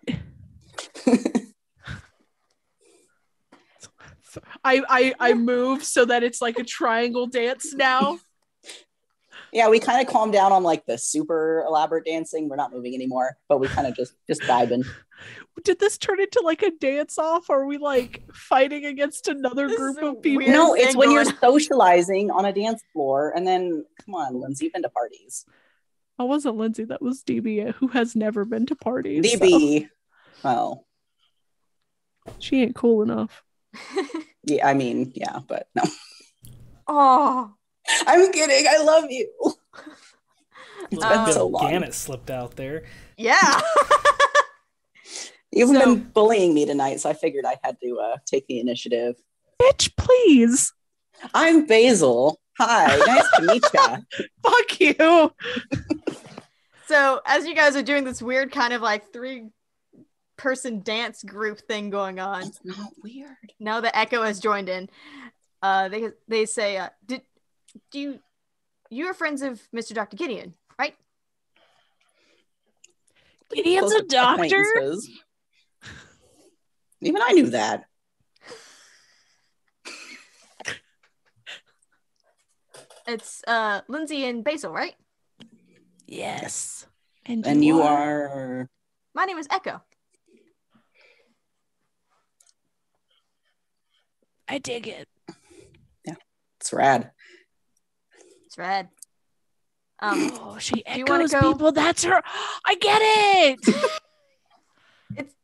S6: I move so that it's like a triangle dance now.
S5: Yeah, we kind of calmed down on like the super elaborate dancing. We're not moving anymore, but we kind of just vibing.
S6: Did this turn into like a dance off? Or are we like fighting against another
S4: This
S6: group
S4: is a
S6: of people?
S4: weird
S5: No, it's
S4: thing
S5: when you're
S4: going-
S5: socializing on a dance floor, and then come on, Lindsay, you've been to parties.
S6: I wasn't Lindsay, that was DB, who has never been to parties.
S5: DB. Well,
S6: So she ain't cool enough.
S5: yeah, I mean, yeah, but no.
S4: Oh.
S5: I'm kidding. I love you. It's been
S3: Bit
S5: so
S3: of
S5: long.
S3: Organic slipped out there.
S4: Yeah.
S5: You've
S4: So-
S5: been bullying me tonight, so I figured I had to take the initiative.
S6: Bitch, please.
S5: I'm Basil. Hi, nice to meet ya.
S6: Fuck you.
S4: So as you guys are doing this weird kind of like 3-person dance group thing going on,
S5: It's not weird.
S4: now the Echo has joined in. They say, do you are friends of Mr. Dr. Gideon, right?
S6: Gideon's a
S5: Close
S6: doctor?
S5: acquaintances. Even I knew that.
S4: It's Lindsay and Basil, right?
S6: Yes.
S5: And you are...
S4: My name is Echo.
S6: I dig it.
S5: Yeah, it's rad.
S4: It's rad.
S6: She
S4: do you wanna
S6: echoes
S4: go-
S6: people. That's her. I get it.
S4: It's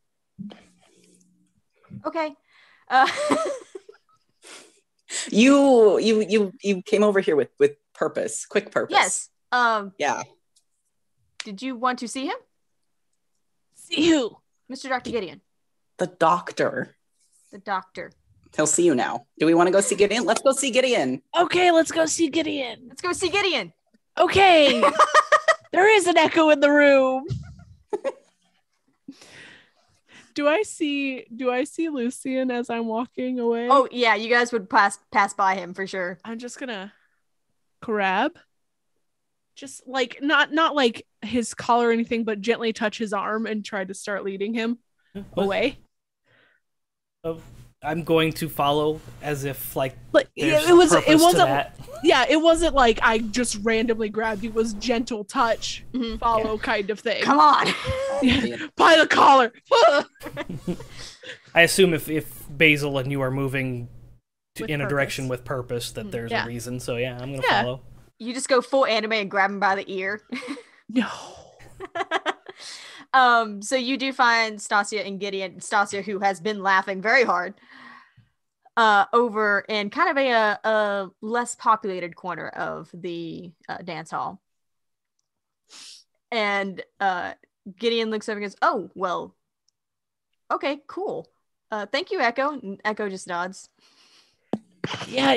S4: okay.
S5: You came over here with purpose, quick purpose.
S4: Yes.
S5: Yeah.
S4: Did you want to see him?
S6: See who?
S4: Mr. Dr. Gideon,
S5: The doctor.
S4: the doctor.
S5: He'll see you now. Do we want to go see Gideon? Let's go see Gideon.
S6: Okay, let's go see Gideon.
S4: Let's go see Gideon.
S6: Okay. There is an echo in the room.
S8: Do I see Lucian as I'm walking away?
S4: Oh yeah, you guys would pass by him for sure.
S8: I'm just gonna grab, just like not like his collar or anything, but gently touch his arm and try to start leading him away.
S3: I'm going to follow as if like
S6: But
S3: there's
S6: it
S3: purpose to
S6: wasn't.
S3: that.
S8: Yeah, it wasn't like I just randomly grabbed you. It was gentle touch,
S4: Mhm.
S8: follow kind of thing.
S4: Come on.
S8: By the collar.
S3: I assume if Basil and you are moving
S8: With
S3: in a
S8: purpose.
S3: direction with purpose, that there's
S8: Yeah.
S3: a reason. So yeah, I'm gonna
S8: Yeah.
S3: follow.
S4: You just go full anime and grab him by the ear.
S8: No.
S4: So you do find Stasia and Gideon. Stasia, who has been laughing very hard, over in kind of a less populated corner of the dance hall. And Gideon looks over and goes, "Oh, well, okay, cool. Thank you, Echo." And Echo just nods.
S6: Yeah,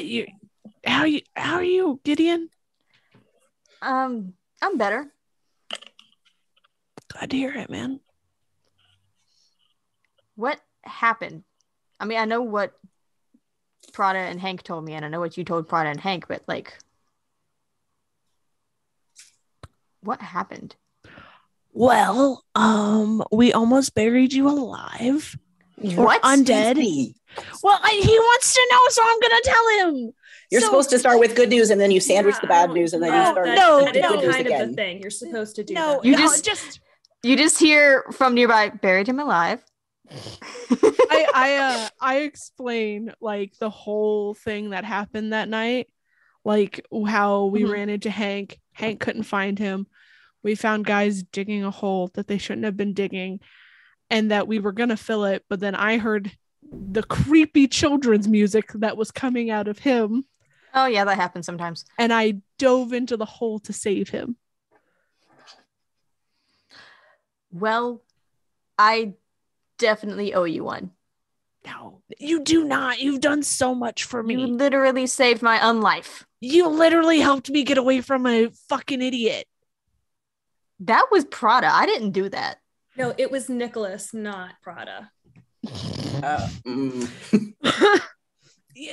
S8: How are you, Gideon?
S4: I'm better.
S6: glad to hear it, man.
S4: What happened? I mean, I know what Prada and Hank told me, and I know what you told Prada and Hank, but like, what happened?
S6: Well, we almost buried you alive.
S4: What?
S6: Undead.
S5: Easy.
S6: Well, he wants to know, so I'm gonna tell him.
S5: You're
S6: So-
S5: supposed to start with good news and then you sandwich the bad news and then you
S6: No,
S5: start
S6: no,
S5: with the
S7: that
S5: good
S7: is
S5: news
S7: kind of
S5: again.
S7: the thing. You're supposed to do
S6: No,
S7: that.
S4: You
S6: no,
S4: just- You just hear from nearby, "Buried him alive."
S8: I explain like the whole thing that happened that night, like how we
S4: Mhm.
S8: ran into Hank. Hank couldn't find him. We found guys digging a hole that they shouldn't have been digging, and that we were gonna fill it, but then I heard the creepy children's music that was coming out of him,
S4: Oh yeah, that happens sometimes.
S8: and I dove into the hole to save him.
S4: Well, I definitely owe you one.
S6: No, you do not. You've done so much for me.
S4: You literally saved my unlife.
S6: You literally helped me get away from a fucking idiot.
S4: That was Prada. I didn't do that.
S7: No, it was Nicholas, not Prada.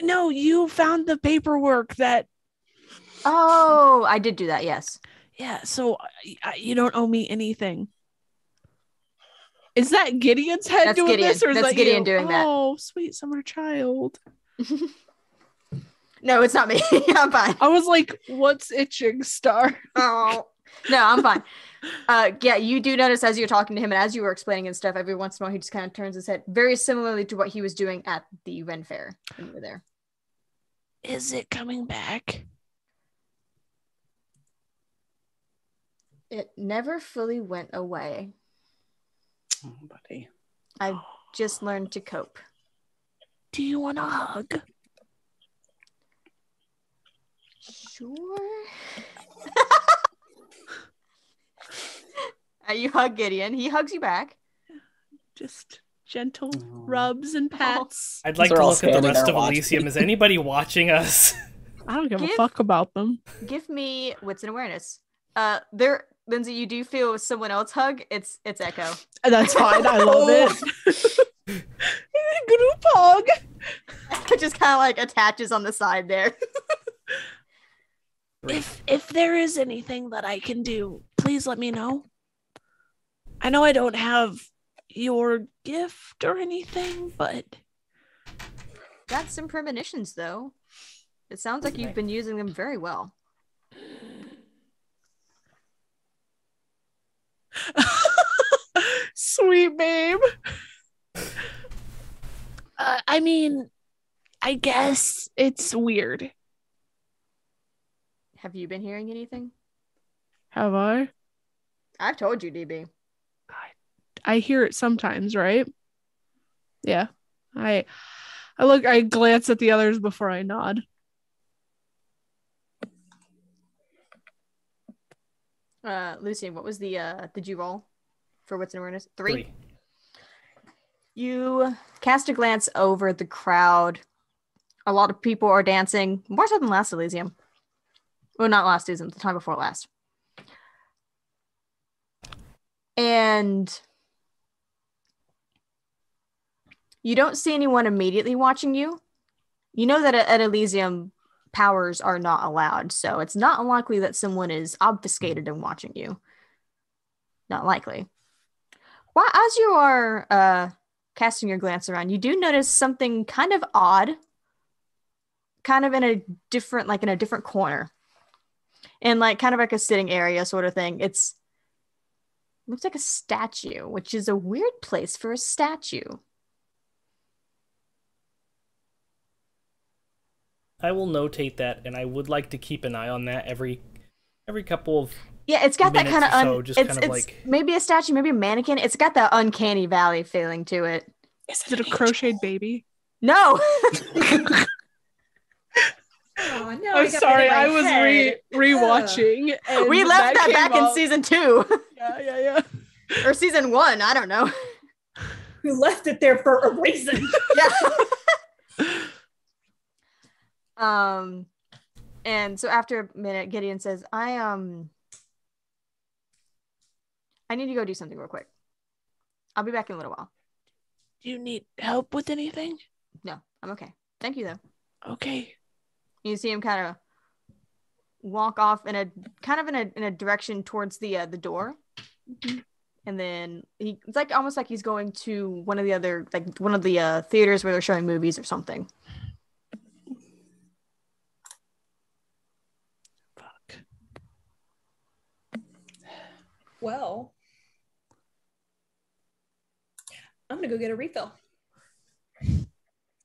S6: No, you found the paperwork that.
S4: Oh, I did do that. Yes.
S6: Yeah, so you don't owe me anything.
S8: Is that Gideon's head
S4: That's
S8: doing
S4: Gideon.
S8: this, or is
S4: That's
S8: that
S4: Gideon
S8: you?
S4: doing that.
S8: Oh, sweet summer child.
S4: No, it's not me. I'm fine.
S8: I was like, "What's itching, Star?"
S4: Oh no, I'm fine. Yeah, you do notice as you're talking to him and as you were explaining and stuff, every once in a while he just kind of turns his head, very similarly to what he was doing at the Ren Fair when you were there.
S6: Is it coming back?
S4: It never fully went away.
S5: Oh, buddy.
S4: I've just learned to cope.
S6: Do you want a hug?
S4: Sure. You hug Gideon. He hugs you back.
S8: Just gentle
S5: Oh.
S8: rubs and pats.
S3: I'd like
S5: They're
S3: to
S5: all
S3: look at the
S5: standing
S3: rest
S5: there
S3: of
S5: watching.
S3: Elysium. Is anybody watching us?
S8: I don't give a
S4: Give-
S8: fuck about them.
S4: Give me wits and awareness. Lindsay, you do feel someone else hug. It's Echo.
S8: That's fine. I love it. Group hug.
S4: It just kind of like attaches on the side there.
S6: If there is anything that I can do, please let me know. I know I don't have your gift or anything, but
S4: Got some premonitions though. It sounds like you've been using them very well.
S8: Sweet babe. I mean, I guess it's weird.
S4: Have you been hearing anything?
S8: Have I?
S4: I've told you, DB.
S8: I hear it sometimes, right? Yeah. I glance at the others before I nod.
S4: Lucy, what was did you roll for wits and awareness? 3?
S3: 3.
S4: You cast a glance over the crowd. A lot of people are dancing, more so than last Elysium. Well, not last Elysium, the time before last. And you don't see anyone immediately watching you. You know that at Elysium, powers are not allowed, so it's not unlikely that someone is obfuscated and watching you. Not likely. Well, as you are casting your glance around, you do notice something kind of odd, kind of in a different corner, in kind of like a sitting area sort of thing. Looks like a statue, which is a weird place for a statue.
S3: I will notate that, and I would like to keep an eye on that every couple of
S4: it's got that kind of
S3: it's
S4: maybe a statue, maybe a mannequin. It's got that uncanny valley feeling to it.
S8: Is it a crocheted baby?
S4: No.
S7: Oh, no,
S8: I'm sorry, I was rewatching. And
S4: we left that back in season 2.
S8: Yeah.
S4: Or season 1, I don't know.
S7: We left it there for a reason.
S4: Yeah. And so after a minute, Gideon says, I need to go do something real quick. I'll be back in a little while.
S8: Do you need help with anything?
S4: No, I'm okay. Thank you, though.
S8: Okay.
S4: You see him kind of walk off in a direction towards the door.
S8: Mm-hmm.
S4: And then it's almost like he's going to one of the theaters where they're showing movies or something.
S8: Fuck.
S7: Well, I'm gonna go get a refill.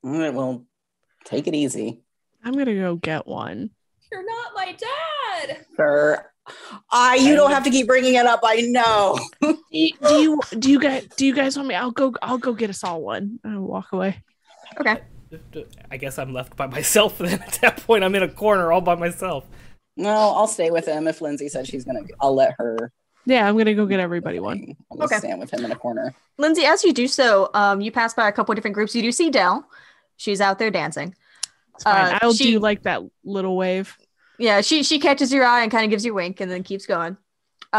S5: All right, well, take it easy.
S8: I'm gonna go get one.
S7: You're not my dad.
S5: Sure. You don't have to keep bringing it up. I know.
S8: Do you guys want me? I'll go get us all one. I'll walk away.
S4: Okay.
S3: I guess I'm left by myself then. At that point, I'm in a corner all by myself.
S5: No, I'll stay with him. If Lindsay said she's gonna, I'll let her.
S8: Yeah, I'm gonna go get everybody one.
S5: I'll just stand with him in a corner.
S4: Lindsay, as you do so, you pass by a couple of different groups. You do see Dell. She's out there dancing.
S8: It's fine. I'll do like that little wave.
S4: Yeah, she catches your eye and kind of gives you a wink and then keeps going.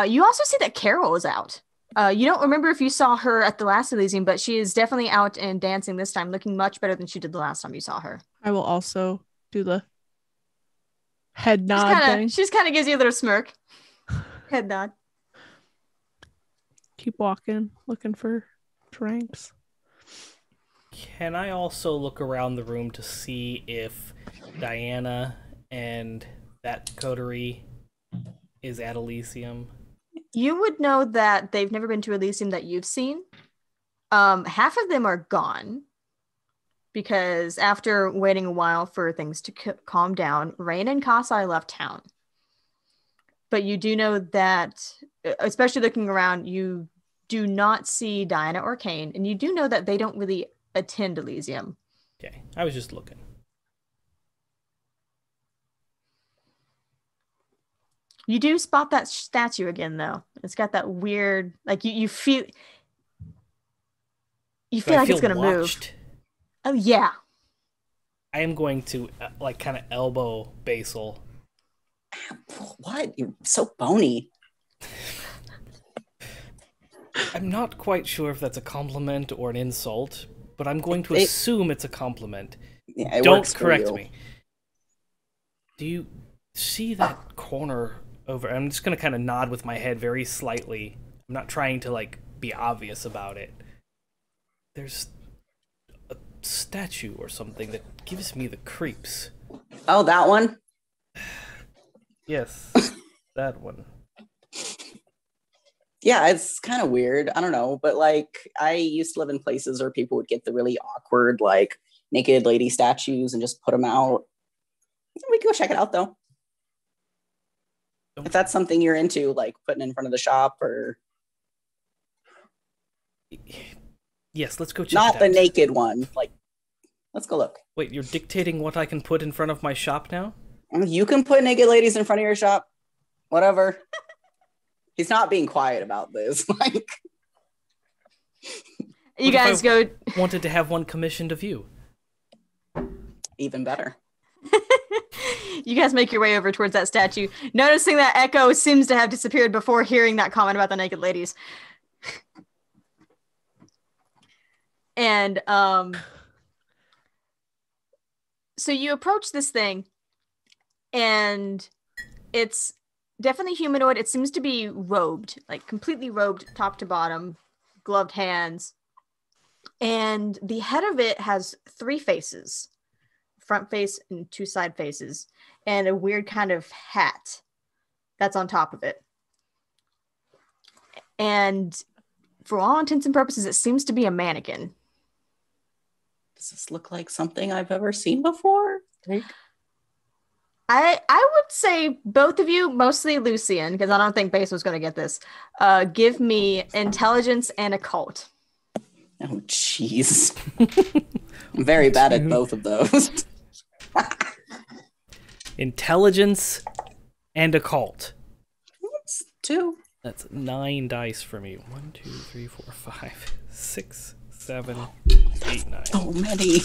S4: You also see that Carol is out. You don't remember if you saw her at the last Elysium, but she is definitely out and dancing this time, looking much better than she did the last time you saw her.
S8: I will also do the head nod thing.
S4: She just kind of gives you a little smirk. Head nod.
S8: Keep walking, looking for drinks.
S3: Can I also look around the room to see if Diana and that coterie is at Elysium?
S4: You would know that they've never been to Elysium that you've seen. Half of them are gone because after waiting a while for things to calm down, Rain and Kasai left town. But you do know that, especially looking around, you do not see Diana or Kane, and you do know that they don't really attend Elysium.
S3: Okay, I was just looking.
S4: You do spot that statue again, though. It's got that weird, like you feel like it's gonna move. Oh yeah.
S3: I am going to kind of elbow Basil.
S5: What? You're so bony.
S3: I'm not quite sure if that's a compliment or an insult, but I'm going to assume it's a compliment.
S5: Yeah, it
S3: Don't
S5: works for
S3: correct
S5: you.
S3: me. Do you see that corner over? I'm just going to kind of nod with my head very slightly. I'm not trying to be obvious about it. There's a statue or something that gives me the creeps.
S5: Oh, that one?
S3: Yes, that one.
S5: Yeah, it's kind of weird. I don't know, but like I used to live in places where people would get the really awkward like naked lady statues and just put them out. We can go check it out though. If that's something you're into, like putting in front of the shop or
S3: Yes, let's go check
S5: not
S3: it
S5: the
S3: out.
S5: naked one. Like, let's go look.
S3: Wait, you're dictating what I can put in front of my shop now?
S5: You can put naked ladies in front of your shop. Whatever. He's not being quiet about this. Like,
S4: You guys go.
S3: Wanted to have one commissioned of you.
S5: even better.
S4: You guys make your way over towards that statue, noticing that Echo seems to have disappeared before hearing that comment about the naked ladies. And so you approach this thing, and it's definitely humanoid. It seems to be robed, like completely robed top to bottom, gloved hands. And the head of it has 3 faces, front face and 2 side faces, and a weird kind of hat that's on top of it. And for all intents and purposes, it seems to be a mannequin.
S5: Does this look like something I've ever seen before?
S4: I would say both of you, mostly Lucian, because I don't think Base was going to get this. Give me intelligence and occult.
S5: Oh, jeez. I'm very bad at both of those.
S3: Intelligence and occult.
S5: Oops, 2.
S3: That's 9 dice for me. 1, 2, 3, 4, 5, 6, 7, 8, 9.
S5: So many.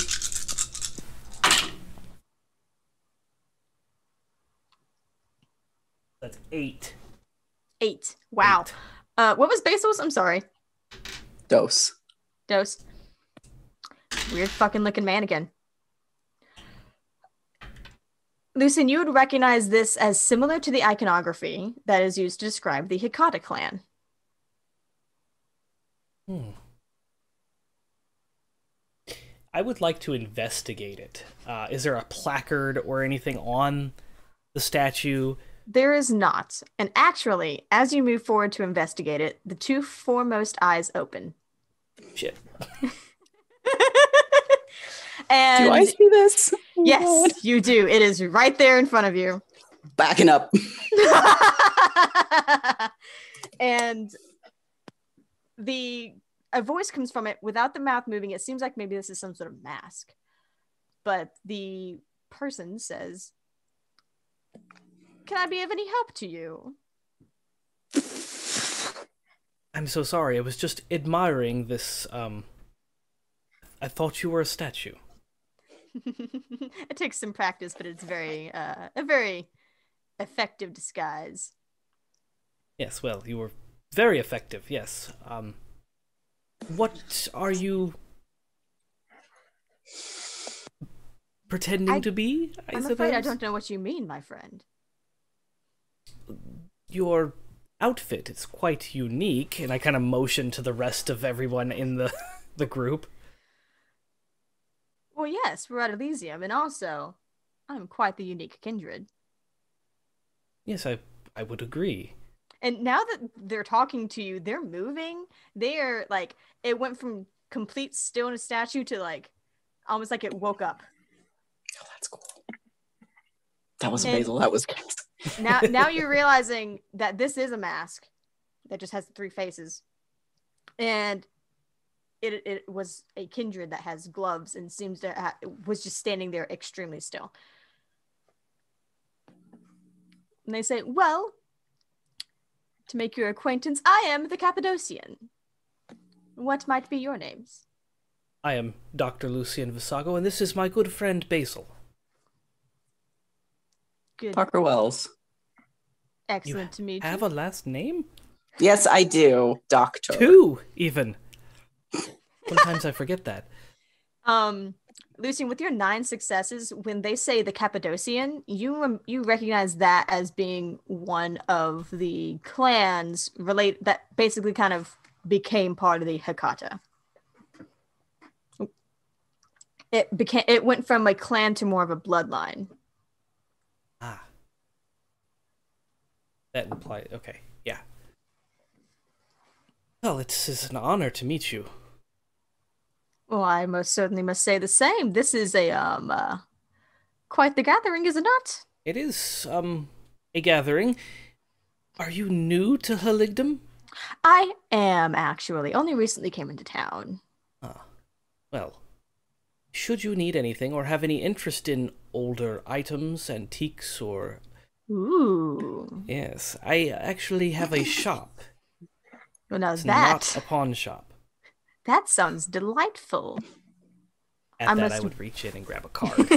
S3: That's 8.
S4: 8. Wow.
S3: 8.
S4: What was Basil's? I'm sorry.
S5: Dose.
S4: Weird fucking looking mannequin. Lucian, you would recognize this as similar to the iconography that is used to describe the Hikata clan.
S3: I would like to investigate it. Is there a placard or anything on the statue?
S4: There is not. And actually, as you move forward to investigate it, the 2 foremost eyes open.
S3: Shit.
S4: And
S5: do I see this? Oh,
S4: yes,
S5: God.
S4: you do. It is right there in front of you.
S5: Backing up.
S4: And a voice comes from it without the mouth moving. It seems like maybe this is some sort of mask. But the person says, "Can I be of any help to you?"
S3: I'm so sorry. I was just admiring this, I thought you were a statue.
S4: It takes some practice, but it's a very effective disguise.
S3: Yes, well, you were very effective, yes. What are you pretending to be, I
S4: I'm
S3: suppose?
S4: afraid I don't know what you mean, my friend.
S3: Your outfit is quite unique, and I kind of motion to the rest of everyone in the group.
S4: Well, yes, we're at Elysium, and also, I'm quite the unique kindred.
S3: Yes, I would agree.
S4: And now that they're talking to you, they're moving. They're like, it went from complete stillness statue to like, almost like it woke up.
S5: Oh, that's cool. That was Basil. That was good.
S4: Now you're realizing that this is a mask that just has the 3 faces. And it was a kindred that has gloves and seems to was just standing there extremely still. And they say, "Well, to make your acquaintance, I am the Cappadocian. What might be your names?"
S3: I am Dr. Lucian Visago, and this is my good friend Basil.
S4: Good.
S5: Parker Wells.
S4: Excellent to meet you.
S3: Have a last name?
S5: Yes, I do, Doctor.
S3: 2, even. Sometimes I forget that.
S4: Lucian, with your 9 successes, when they say the Cappadocian, you recognize that as being one of the clans that basically kind of became part of the Hikata. It went from a clan to more of a bloodline.
S3: Ah. That implies, okay, yeah. Well, it is an honor to meet you.
S4: Well, I most certainly must say the same. This is quite the gathering, is it not?
S3: It is, a gathering. Are you new to Haligdom?
S4: I am, actually. Only recently came into town.
S3: Ah, well, should you need anything or have any interest in older items, antiques, or...
S4: Ooh.
S3: Yes, I actually have a shop.
S4: Well, now
S3: It's not a
S4: that
S3: pawn shop.
S4: sounds delightful.
S3: I would reach in and grab a card.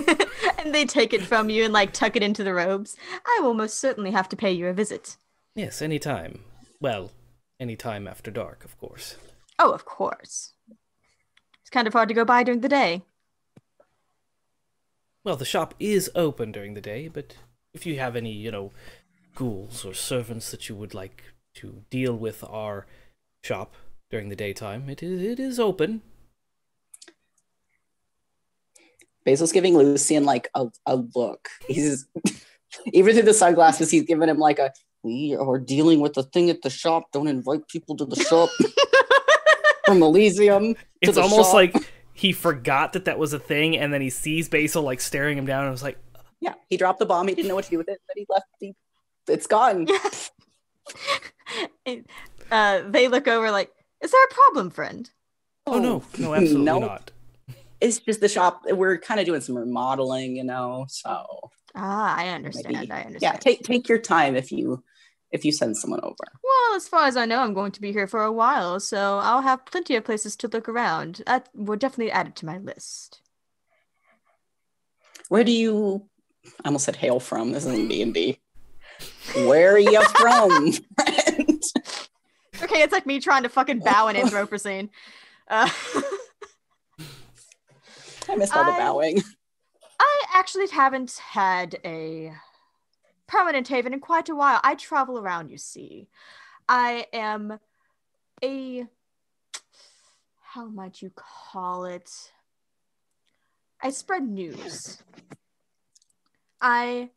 S4: And they take it from you and like tuck it into the robes. I will most certainly have to pay you a visit.
S3: Yes, anytime. Well, anytime after dark, of course.
S4: Oh, of course. It's kind of hard to go by during the day.
S3: Well, the shop is open during the day, but if you have any, ghouls or servants that you would like to deal with our shop during the daytime, it is open.
S5: Basil's giving Lucian like a look. He's even through the sunglasses, he's giving him like we are dealing with the thing at the shop. Don't invite people to the shop. From Elysium.
S3: It's almost like he forgot that was a thing, and then he sees Basil like staring him down, and was like,
S5: yeah, he dropped the bomb. He didn't know what to do with it, but he left. It's gone.
S4: They look over like, is there a problem, friend?
S3: Oh, no, absolutely not.
S5: It's just the shop. We're kind of doing some remodeling, so.
S4: I understand.
S5: Maybe, yeah, take your time if you send someone over.
S4: Well, as far as I know, I'm going to be here for a while, so I'll have plenty of places to look around. We'll definitely add it to my list.
S5: Where do you... I almost said hail from. This isn't D&D. Where are you from, friend?
S4: Okay, it's like me trying to fucking bow in Anthropocene.
S5: I missed all the bowing.
S4: I actually haven't had a permanent haven in quite a while. I travel around, you see. I am how might you call it? I spread news. I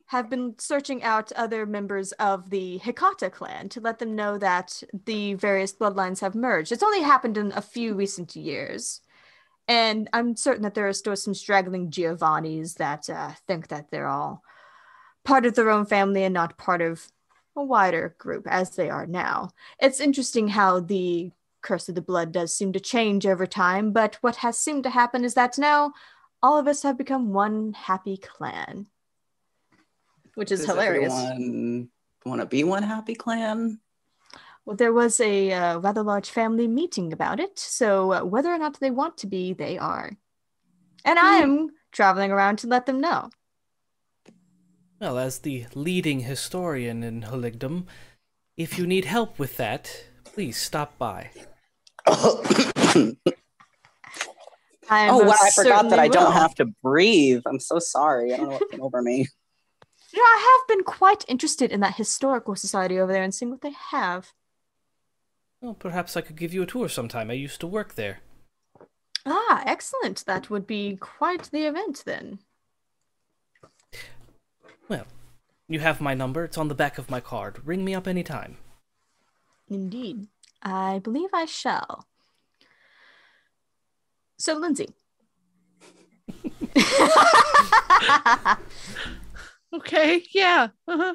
S4: have been searching out other members of the Hikata clan to let them know that the various bloodlines have merged. It's only happened in a few recent years. And I'm certain that there are still some straggling Giovannis that think that they're all part of their own family and not part of a wider group as they are now. It's interesting how the curse of the blood does seem to change over time, but what has seemed to happen is that now all of us have become one happy clan. Which is hilarious.
S5: Does everyone want to be one happy clan?
S4: Well, there was a rather large family meeting about it, so whether or not they want to be, they are. And I'm traveling around to let them know.
S3: Well, as the leading historian in Haligdom, if you need help with that, please stop by.
S5: I forgot that I don't have to breathe. I'm so sorry. I don't know what came over me.
S4: I have been quite interested in that historical society over there and seeing what they have.
S3: Well, perhaps I could give you a tour sometime. I used to work there.
S4: Ah, excellent. That would be quite the event then.
S3: Well, you have my number. It's on the back of my card. Ring me up anytime.
S4: Indeed. I believe I shall. So, Lindsay.
S8: Okay, yeah. Uh-huh.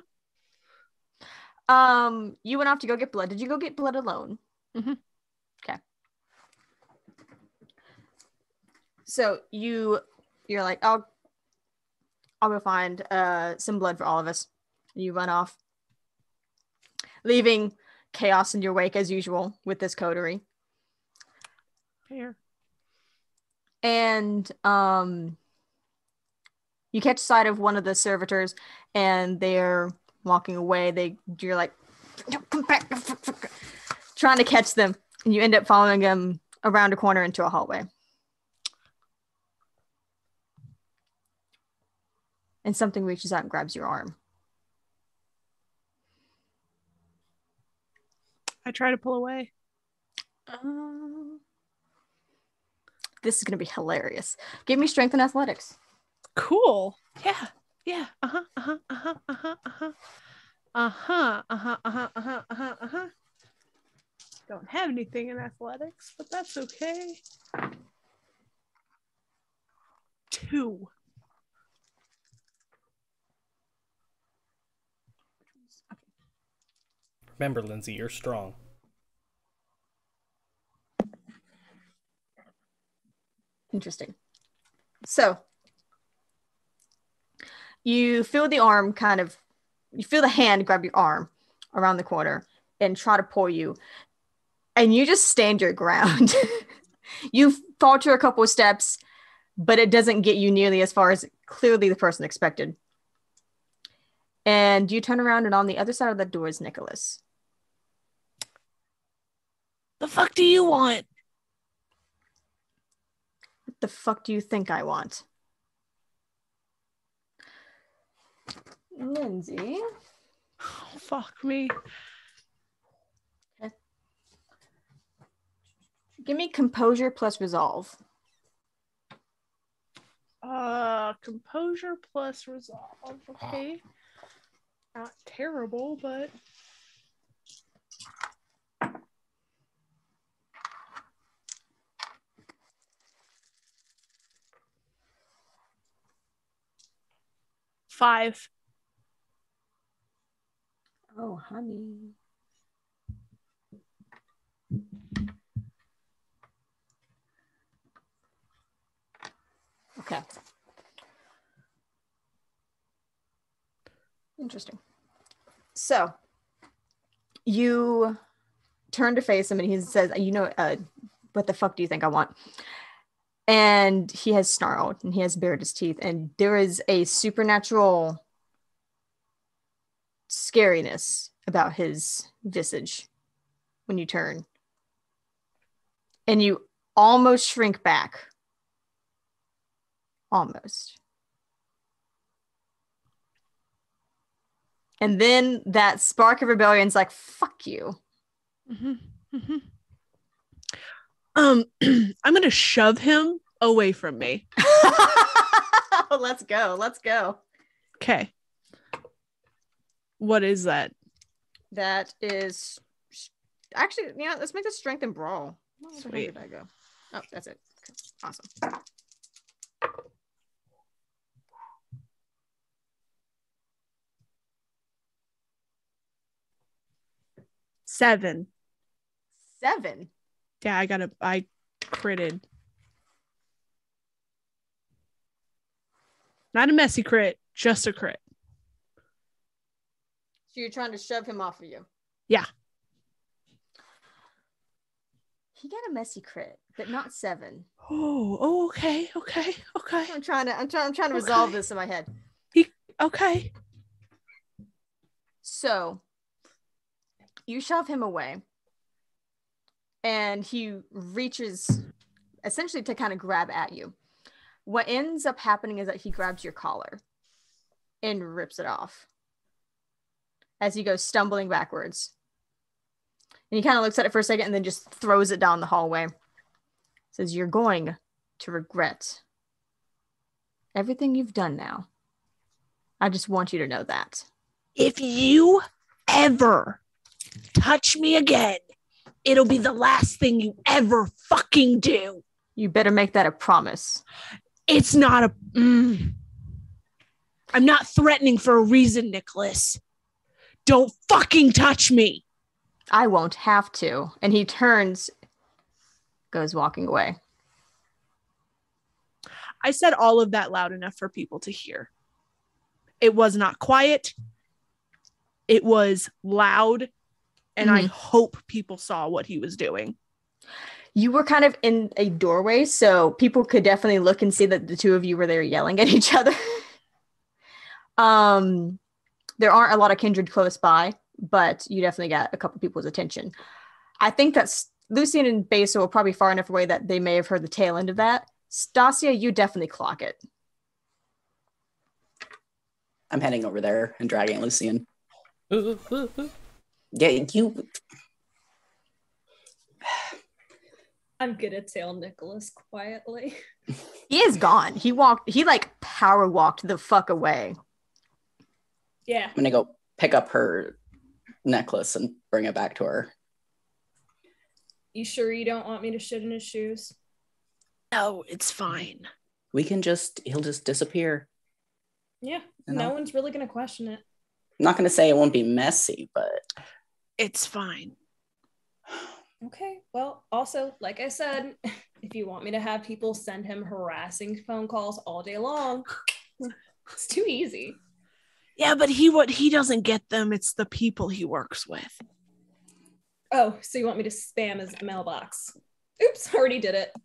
S4: You went off to go get blood. Did you go get blood alone?
S8: Mm-hmm.
S4: Okay. So you're like, I'll go find some blood for all of us. You run off, leaving chaos in your wake as usual with this coterie.
S8: Fair.
S4: And you catch sight of one of the servitors, and they're walking away. You're like, come back, trying to catch them, and you end up following them around a corner into a hallway. And something reaches out and grabs your arm.
S8: I try to pull away.
S4: This is going to be hilarious. Give me strength and athletics.
S8: Cool. Yeah. Don't have anything in athletics, but that's okay. 2.
S3: Remember, Lindsay, you're strong.
S4: Interesting. So you feel the arm you feel the hand grab your arm around the corner and try to pull you. And you just stand your ground. You falter a couple of steps, but it doesn't get you nearly as far as clearly the person expected. And you turn around, and on the other side of the door is Nicholas.
S6: The fuck do you want?
S4: What the fuck do you think I want? Lindsay.
S8: Oh, fuck me.
S4: Okay. Give me composure plus resolve.
S8: Composure plus resolve. Okay. Not terrible, but five.
S4: Oh, honey. Okay. Interesting. So you turn to face him and he says, what the fuck do you think I want? And he has snarled and he has bared his teeth, and there is a supernatural scariness about his visage when you turn. And you almost shrink back. Almost. And then that spark of rebellion's like, fuck you.
S8: Mm-hmm. Mm-hmm. I'm gonna shove him away from me.
S4: Let's go. Let's go.
S8: Okay. What is that?
S4: That is actually, let's make this strength and brawl. Where did I go? Oh, that's it. Okay. Awesome.
S8: Seven. Yeah, I critted. Not a messy crit, just a crit.
S4: So you're trying to shove him off of you?
S8: Yeah.
S4: He got a messy crit, but not 7.
S8: Oh, okay.
S4: I'm trying to resolve this in my head.
S8: Okay.
S4: So you shove him away, and he reaches essentially to kind of grab at you. What ends up happening is that he grabs your collar and rips it off as he goes stumbling backwards. And he kind of looks at it for a second and then just throws it down the hallway. Says, "You're going to regret everything you've done now. I just want you to know that.
S6: If you ever touch me again, it'll be the last thing you ever fucking do."
S4: You better make that a promise.
S6: It's not a... I'm not threatening for a reason, Nicholas. Don't fucking touch me.
S4: I won't have to." And he turns, goes walking away.
S8: I said all of that loud enough for people to hear. It was not quiet. It was loud. And I hope people saw what he was doing.
S4: You were kind of in a doorway, so people could definitely look and see that the two of you were there yelling at each other. There aren't a lot of kindred close by, but you definitely got a couple people's attention. I think that Lucian and Basil were probably far enough away that they may have heard the tail end of that. Stasia, you definitely clock it.
S5: I'm heading over there and dragging Lucian. Yeah, you...
S7: I'm gonna tail Nicholas quietly.
S4: He is gone. He like power walked the fuck away.
S7: Yeah.
S5: I'm gonna go pick up her necklace and bring it back to her.
S7: You sure you don't want me to shit in his shoes?
S6: No, it's fine.
S5: He'll just disappear.
S7: Yeah,
S5: You
S7: no
S5: know?
S7: one's really gonna question it.
S5: I'm not going to say it won't be messy, but
S6: It's fine.
S7: Okay, well, also, like I said, if you want me to have people send him harassing phone calls all day long, it's too easy.
S6: Yeah, but he doesn't get them. It's the people he works with.
S7: Oh, so you want me to spam his mailbox? Oops, already did it.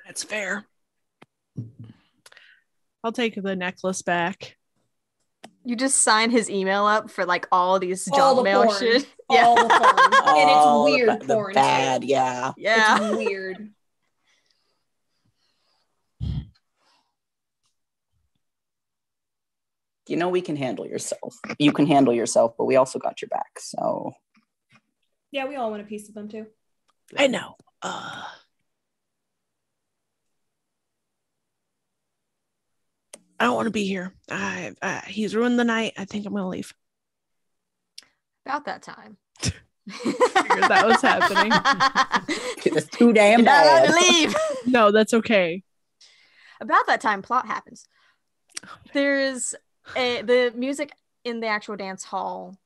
S6: That's fair. I'll take the necklace back.
S4: You just sign his email up for like all these
S7: All
S4: junk
S7: the
S4: mail
S7: porn.
S4: shit.
S7: All the porn. And it's
S5: Oh,
S7: weird
S5: the
S7: porn.
S5: bad,
S7: too.
S5: yeah.
S4: Yeah.
S7: It's weird.
S5: You know, we can handle yourself. You can handle yourself, but we also got your back. So
S7: Yeah, we all want a piece of them too.
S6: I know. I don't want to be here. He's ruined the night. I think I'm gonna leave.
S4: About that time.
S6: Figured that was happening.
S5: it's too damn
S4: You're not allowed
S5: bad.
S4: to leave.
S6: No, that's okay.
S4: About that time, plot happens. There's the music in the actual dance hall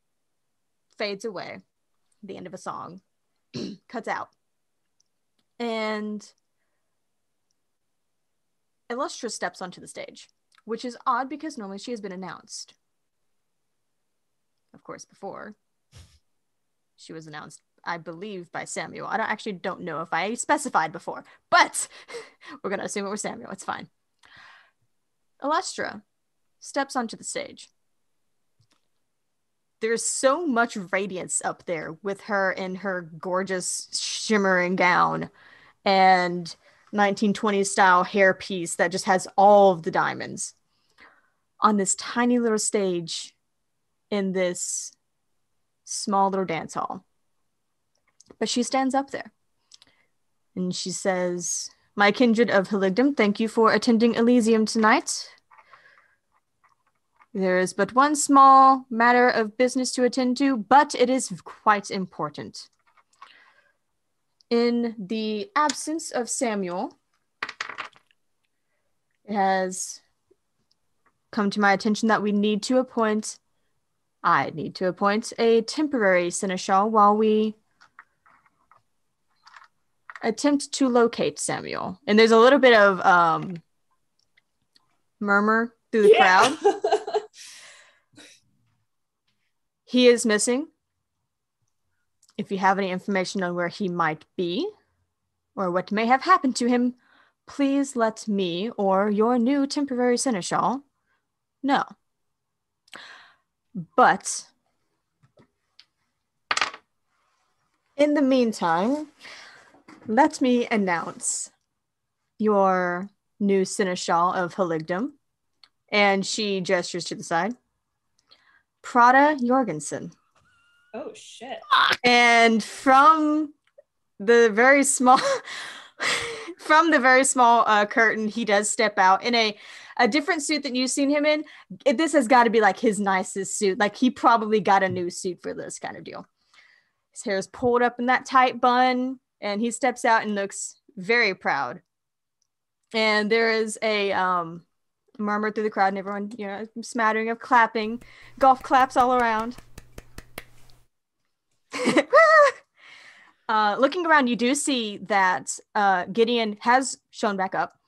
S4: fades away. The end of a song cuts out, and Illustra steps onto the stage, which is odd because normally she has been announced. Of course, before she was announced, I believe, by Samuel. I don't know if I specified before, but we're gonna assume it was Samuel. It's fine. Illustra steps onto the stage. There's so much radiance up there with her in her gorgeous shimmering gown and 1920s style hairpiece that just has all of the diamonds on this tiny little stage in this small little dance hall. But she stands up there and she says, "My kindred of Elysium, thank you for attending Elysium tonight. There is but one small matter of business to attend to, but it is quite important. In the absence of Samuel, it has come to my attention that I need to appoint a temporary seneschal while we attempt to locate Samuel." And there's a little bit of murmur through the crowd. "He is missing. If you have any information on where he might be or what may have happened to him, please let me or your new temporary seneschal know. But in the meantime, let me announce your new seneschal of Haligdom." And she gestures to the side. "Prada Jorgensen."
S7: Oh shit.
S4: And from the very small curtain, he does step out in a different suit than you've seen him in. This has got to be like his nicest suit. Like he probably got a new suit for this kind of deal. His hair is pulled up in that tight bun, and he steps out and looks very proud. And there is a murmur through the crowd, and everyone, smattering of clapping, golf claps all around. Looking around, you do see that Gideon has shown back up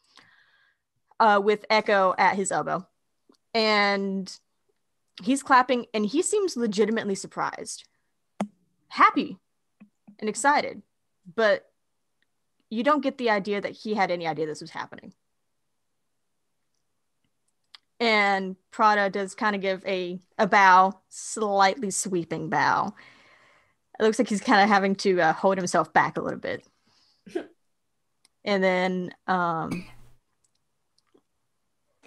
S4: with Echo at his elbow, and he's clapping, and he seems legitimately surprised, happy, and excited, but you don't get the idea that he had any idea this was happening. And Prada does kind of give a bow, slightly sweeping bow. It looks like he's kind of having to hold himself back a little bit. And then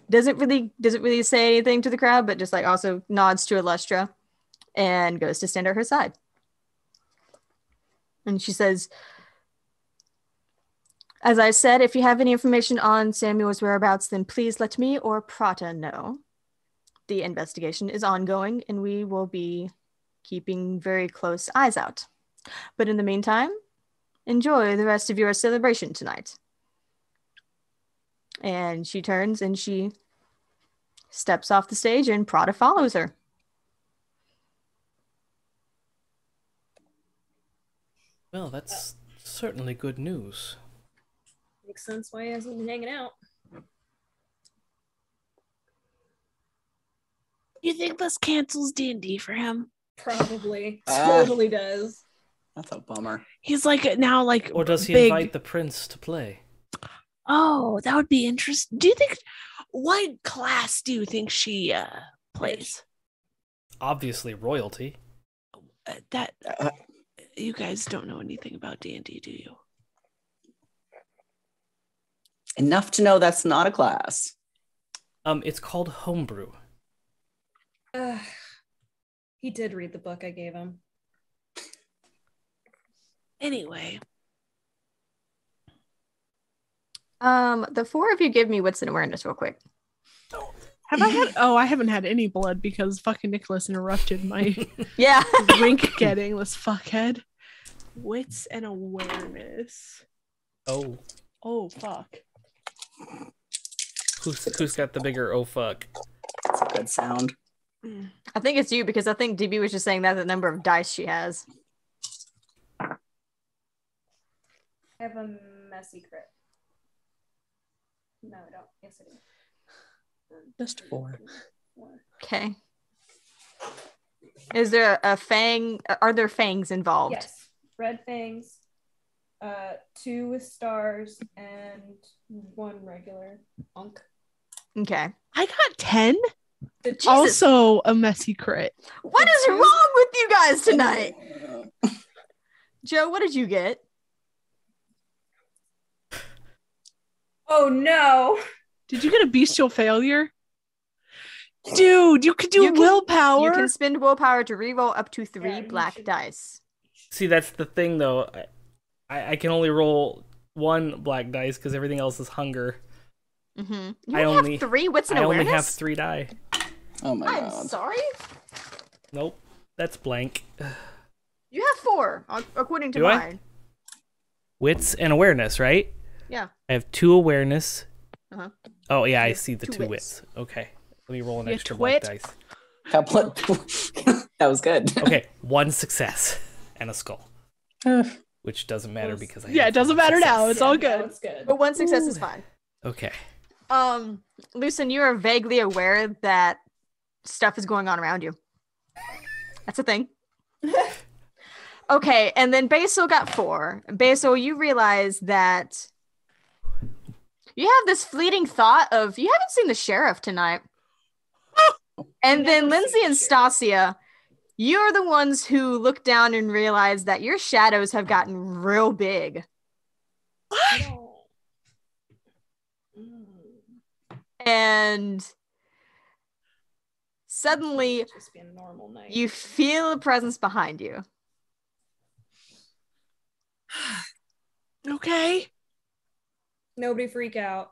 S4: doesn't really say anything to the crowd, but just like also nods to Illustra and goes to stand at her side. And she says, "As I said, if you have any information on Samuel's whereabouts, then please let me or Prata know. The investigation is ongoing, and we will be keeping very close eyes out. But in the meantime, enjoy the rest of your celebration tonight. And she turns and she steps off the stage, and Prada follows her.
S3: Well, that's certainly good news.
S7: Makes sense why he hasn't been hanging out.
S6: You think this cancels D&D for him?
S7: Probably. Totally does.
S5: That's a bummer.
S6: He's like now like
S3: Or does he
S6: big...
S3: invite the prince to play?
S6: Oh, that would be interesting. Do you think what class do you think she plays?
S3: Obviously royalty.
S6: That you guys don't know anything about D&D, do you?
S5: Enough to know that's not a class.
S3: It's called homebrew.
S7: He did read the book I gave him.
S6: Anyway.
S4: The four of you give me wits and awareness real quick.
S8: Have I had? Oh, I haven't had any blood because fucking Nicholas interrupted my
S4: Yeah.
S8: drink getting. This fuckhead. Wits and awareness.
S3: Oh.
S8: Oh fuck.
S3: Who's got the bigger oh fuck?
S5: That's a good sound.
S4: I think it's you, because I think DB was just saying that the number of dice she has.
S7: I have a messy crit. No, I don't. Yes, I do.
S5: Just 4.
S4: Okay. Is there a fang? Are there fangs involved?
S7: Yes. Red fangs, 2 with stars, and 1 regular. Unk.
S4: Okay.
S6: I got 10.
S4: Jesus.
S8: Also a messy crit.
S4: What is wrong with you guys tonight? Joe, what did you get?
S7: Oh no!
S8: Did you get a bestial failure? Dude, you could do willpower.
S4: You can spend willpower to reroll up to 3
S7: Yeah,
S4: black dice.
S3: See, that's the thing, though. I can only roll 1 black dice because everything else is hunger.
S4: Mm-hmm.
S3: I only
S4: have 3 wits and
S3: I
S4: awareness?
S3: only have 3 die.
S5: Oh my
S4: I'm
S5: god.
S4: sorry?
S3: Nope, that's blank.
S4: You have 4, according to
S3: Do I?
S4: mine.
S3: Wits and awareness, right?
S4: Yeah.
S3: I have 2 awareness.
S4: Uh-huh.
S3: Oh yeah, I
S4: You have
S3: see the
S4: 2
S3: 2
S4: wits.
S3: wits. Okay, let me roll an
S8: You
S3: extra black
S8: twit.
S3: dice.
S5: That was good.
S3: Okay, 1 success and a skull, which doesn't matter because I
S8: Yeah,
S3: have
S8: it doesn't
S3: 1
S8: matter
S3: success.
S8: now. It's all
S7: No,
S8: good.
S7: it's good.
S4: But 1 success is fine.
S3: Okay.
S4: Lucen, you are vaguely aware that stuff is going on around you. That's a thing. Okay, and then Basil got 4. Basil, you realize that you have this fleeting thought of you haven't seen the sheriff tonight. And then Lindsay and Stasia, you're the ones who look down and realize that your shadows have gotten real big. And suddenly
S7: Just be a normal night.
S4: you feel a presence behind you.
S6: Okay.
S7: Nobody freak out.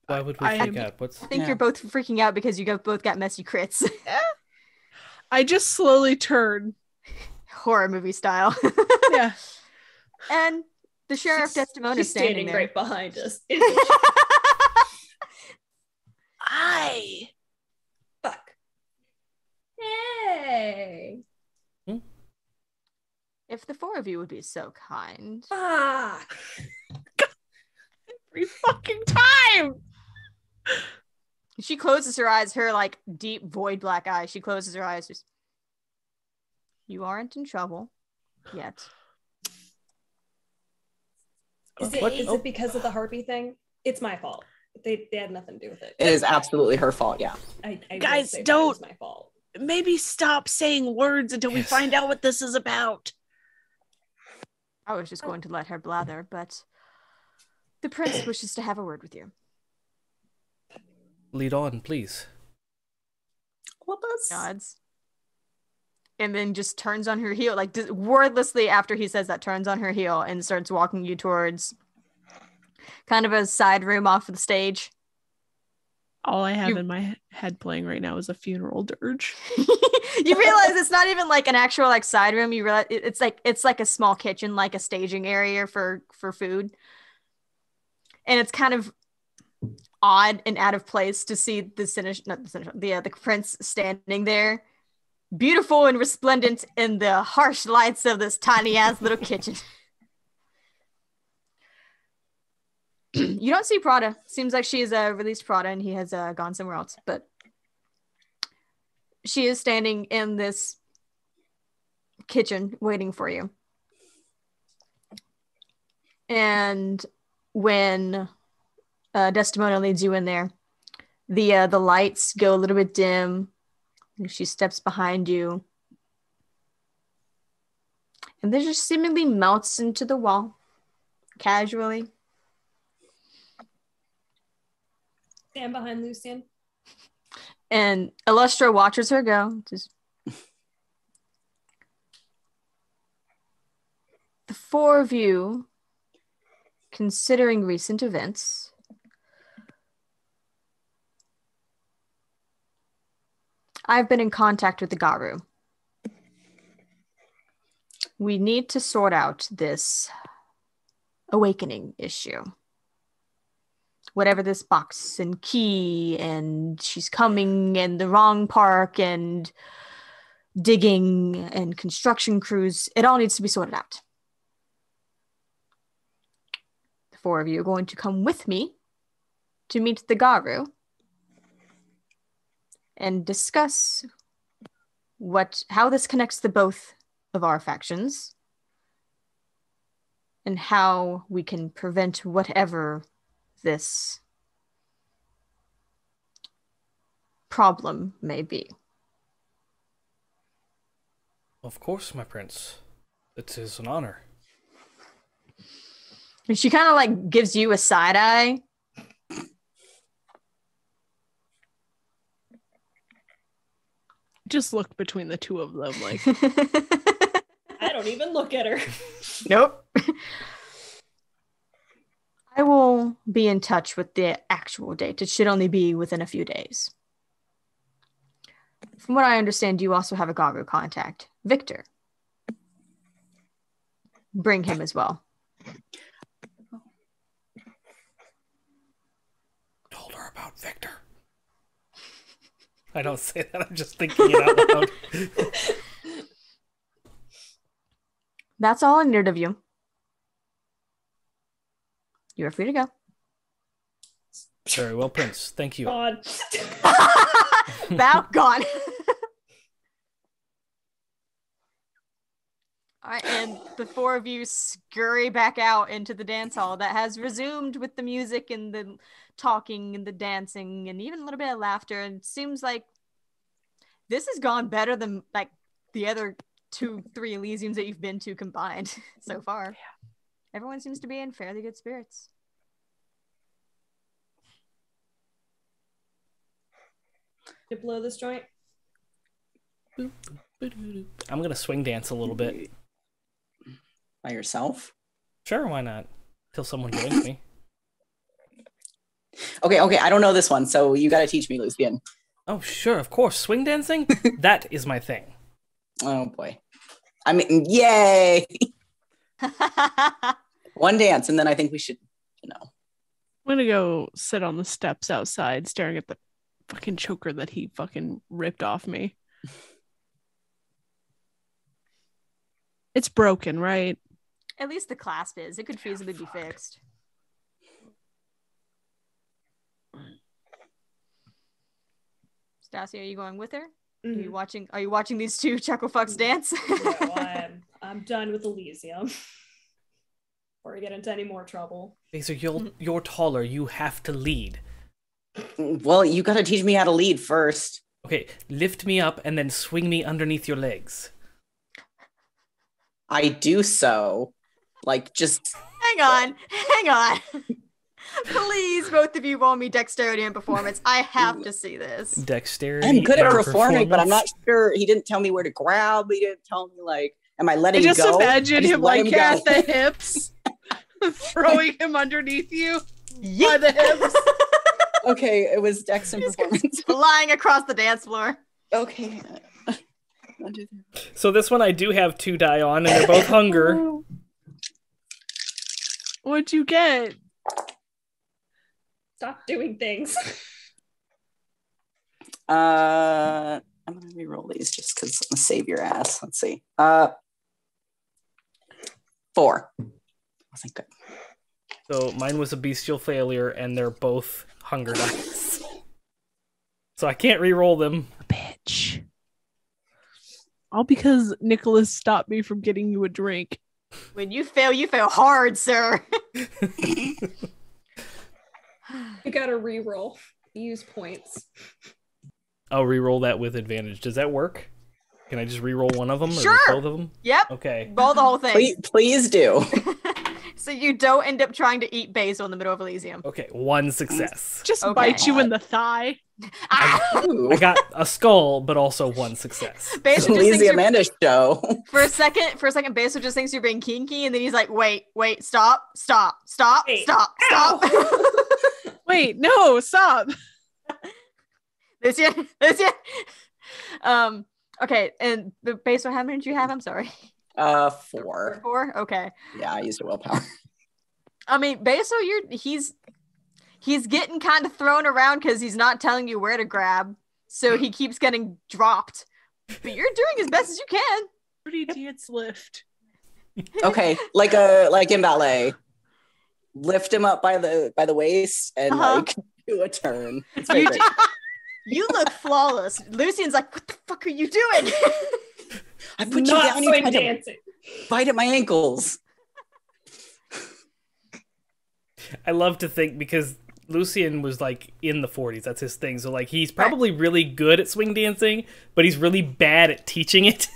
S3: Why would we
S8: I
S3: freak
S8: am-
S3: out? What's
S4: I think you're both freaking out because you both got messy crits.
S8: I just slowly turn.
S4: Horror movie style.
S8: Yeah.
S4: And the sheriff Desdemona is
S7: She's
S4: standing there.
S7: right behind us.
S6: I
S7: Fuck. Hey.
S4: If the 4 of you would be so kind.
S7: Fuck.
S6: every fucking time.
S4: She closes her eyes, her like deep void black eyes. She closes her eyes. Just, you aren't in trouble yet.
S7: Is it because of the harpy thing? It's my fault. They had nothing to do with it.
S5: It is absolutely her fault, yeah.
S7: I will
S6: Guys,
S7: say that
S6: don't-
S7: it was my fault.
S6: Maybe stop saying words until we
S3: Yes.
S6: find out what this is about.
S4: I was just going to let her blather, but the prince wishes to have a word with you.
S3: lead on, please?
S5: Well, that's...
S4: Nods. And then just turns on her heel, like wordlessly after he says that, turns on her heel and starts walking you towards kind of a side room off of the stage.
S8: All I have in my head playing right now is a funeral dirge.
S4: You realize it's not even like an actual like side room. You realize it's like a small kitchen, like a staging area for food. And it's kind of odd and out of place to see the prince standing there, beautiful and resplendent in the harsh lights of this tiny ass little kitchen. You don't see Prada. Seems like she has released Prada and he has gone somewhere else. But she is standing in this kitchen waiting for you. And when Desdemona leads you in there, the lights go a little bit dim. And she steps behind you. And then just seemingly melts into the wall casually.
S7: Stand behind Lucian.
S4: And Illustra watches her go. The four of you, considering recent events, I've been in contact with the Garu. We need to sort out this awakening issue. Whatever this box and key and she's coming and the wrong park and digging and construction crews, it all needs to be sorted out. The four of you are going to come with me to meet the Garu and discuss how this connects the both of our factions and how we can prevent whatever this problem may be.
S3: Of course, my prince. It is an honor.
S4: And she kind of like gives you a side eye.
S8: Just look between the two of them, like.
S7: I don't even look at her.
S4: Nope. I will be in touch with the actual date. It should only be within a few days. From what I understand, you also have a Garu contact, Victor. Bring him as well.
S3: Told her about Victor. I don't say that, I'm just thinking it out loud.
S4: That's all I needed of you. You are free to go.
S3: Very well, Prince. Thank you.
S7: God.
S4: Bow, gone. All right, and the four of you scurry back out into the dance hall that has resumed with the music and the talking and the dancing and even a little bit of laughter. And it seems like this has gone better than like the other 2-3 Elysiums that you've been to combined so far. Yeah. Everyone seems to be in fairly good spirits.
S7: To blow this joint.
S3: I'm gonna swing dance a little bit.
S5: By yourself?
S3: Sure, why not? Till someone joins me.
S5: Okay, I don't know this one, so you gotta teach me, Lucian.
S3: Oh, sure, of course. Swing dancing? That is my thing.
S5: Oh boy. I mean, yay! One dance, and then I think we should,
S8: I'm gonna go sit on the steps outside, staring at the fucking choker that he fucking ripped off me. It's broken, right?
S4: At least the clasp is. It could feasibly be fixed. Stassi, are you going with her?
S7: Mm-hmm.
S4: Are you watching these two chuckle fucks dance?
S7: No, I'm done with Elysium. Before we get into any more trouble.
S3: Phaser, you're taller. You have to lead.
S5: Well, you gotta teach me how to lead first.
S3: Okay, lift me up and then swing me underneath your legs.
S5: I do so. Like, just...
S4: Hang on. Please, both of you roll me dexterity and performance. I have to see this.
S3: Dexterity.
S5: I'm good at
S3: and
S5: performing, but I'm not
S3: performance?
S5: sure. He didn't tell me where to grab. He didn't tell me, like, am I letting
S8: I just
S5: go?
S8: imagine
S5: I just
S8: him
S5: let
S8: like
S5: go.
S8: at the hips, throwing him underneath you by the hips.
S5: Okay, it was Dex and performance.
S4: Flying across the dance floor.
S5: Okay.
S3: So this one I do have 2 die on, and they're both hunger.
S8: What'd you get?
S7: Stop doing things.
S5: I'm gonna re-roll these just because I'm gonna save your ass. Let's see. 4. Wasn't good.
S3: So mine was a bestial failure, and they're both hunger dice. So I can't re-roll them.
S8: Bitch. All because Nicholas stopped me from getting you a drink.
S4: When you fail hard, sir.
S7: You gotta re-roll. Use points.
S3: I'll re-roll that with advantage. Does that work? Can I just re-roll one of them?
S4: Sure.
S3: Or both of them?
S4: Yep.
S3: Okay.
S4: Roll the whole thing.
S5: Please do.
S4: So you don't end up trying to eat basil in the middle of Elysium.
S3: Okay, 1 success.
S8: Just
S4: Okay.
S8: bite you in the thigh.
S5: Ooh.
S3: I got a skull, but also 1 success.
S4: Basil just thinks
S5: Elysium
S4: you're,
S5: and a show.
S4: for a second, Basil just thinks you're being kinky, and then he's like, wait, stop.
S7: Hey.
S8: Wait, no, stop.
S4: Lucian. Okay, and the Basil, how many did you have? I'm sorry.
S5: 4.
S4: 4? Okay.
S5: Yeah, I used a willpower.
S4: I mean, Basil, he's getting kind of thrown around because he's not telling you where to grab, so he keeps getting dropped. But you're doing as best as you can.
S8: Pretty dance lift.
S5: Okay, like in ballet, lift him up by the waist and like do a turn. It's very great.
S4: You look flawless. Lucian's like, what the fuck are you doing?
S5: I put you
S7: Not
S5: down. You
S7: swing
S5: tried to
S7: dancing.
S5: bite at my ankles.
S3: I love to think because Lucian was like in the 40s. That's his thing. So like he's probably really good at swing dancing, but he's really bad at teaching it.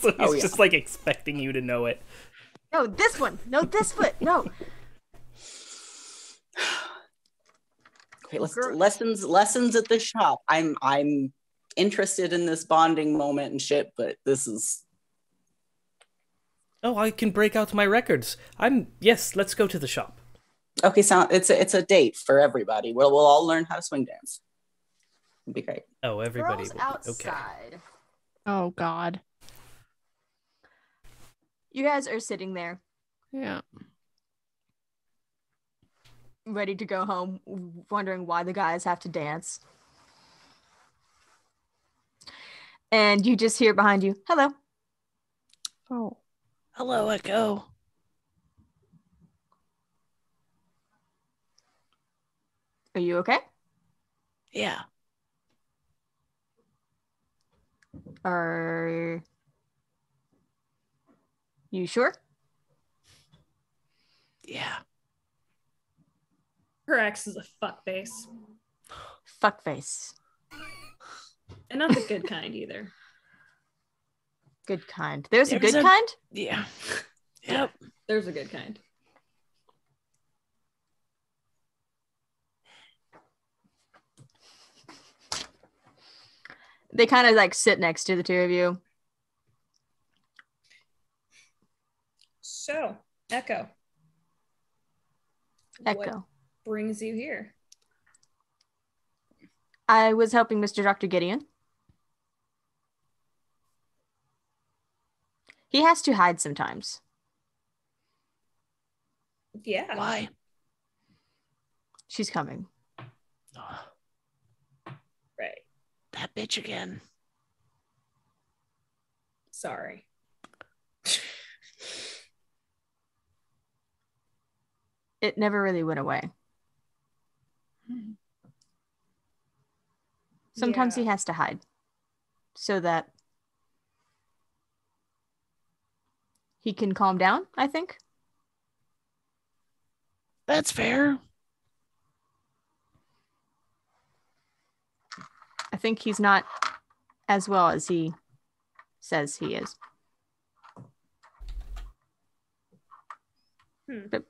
S3: So he's just like expecting you to know it.
S4: No, this one. No, this foot. No.
S5: Okay, lessons at the shop. I'm interested in this bonding moment and shit, but this is.
S3: Oh, I can break out my records. Yes, let's go to the shop.
S5: Okay, so it's a date for everybody. We'll all learn how to swing dance. It'd be great.
S3: Oh, everybody.
S4: Girls
S3: will be- okay.
S4: outside.
S8: Oh, God.
S4: You guys are sitting there,
S8: Yeah.
S4: ready to go home, wondering why the guys have to dance. And you just hear behind you, hello.
S8: Oh. Hello, Echo.
S4: Are you okay?
S8: Yeah.
S4: Are you sure?
S8: Yeah.
S7: Her ex is a fuckface.
S4: Fuckface.
S7: And not the good kind either.
S4: Good kind. There's a
S8: There's
S4: good
S8: a-
S4: kind?
S8: Yeah. Yep.
S7: There's a good kind.
S4: They kind of like sit next to the two of you.
S7: So, Echo.
S4: Echo.
S7: What brings you here?
S4: I was helping Mr. Dr. Gideon. He has to hide sometimes.
S7: Yeah.
S8: Why?
S4: She's coming.
S8: Oh,
S7: Right.
S8: that bitch again.
S7: Sorry.
S4: It never really went away. Sometimes
S7: Yeah.
S4: he has to hide so that he can calm down, I think.
S8: That's fair.
S4: I think he's not as well as he says he is. But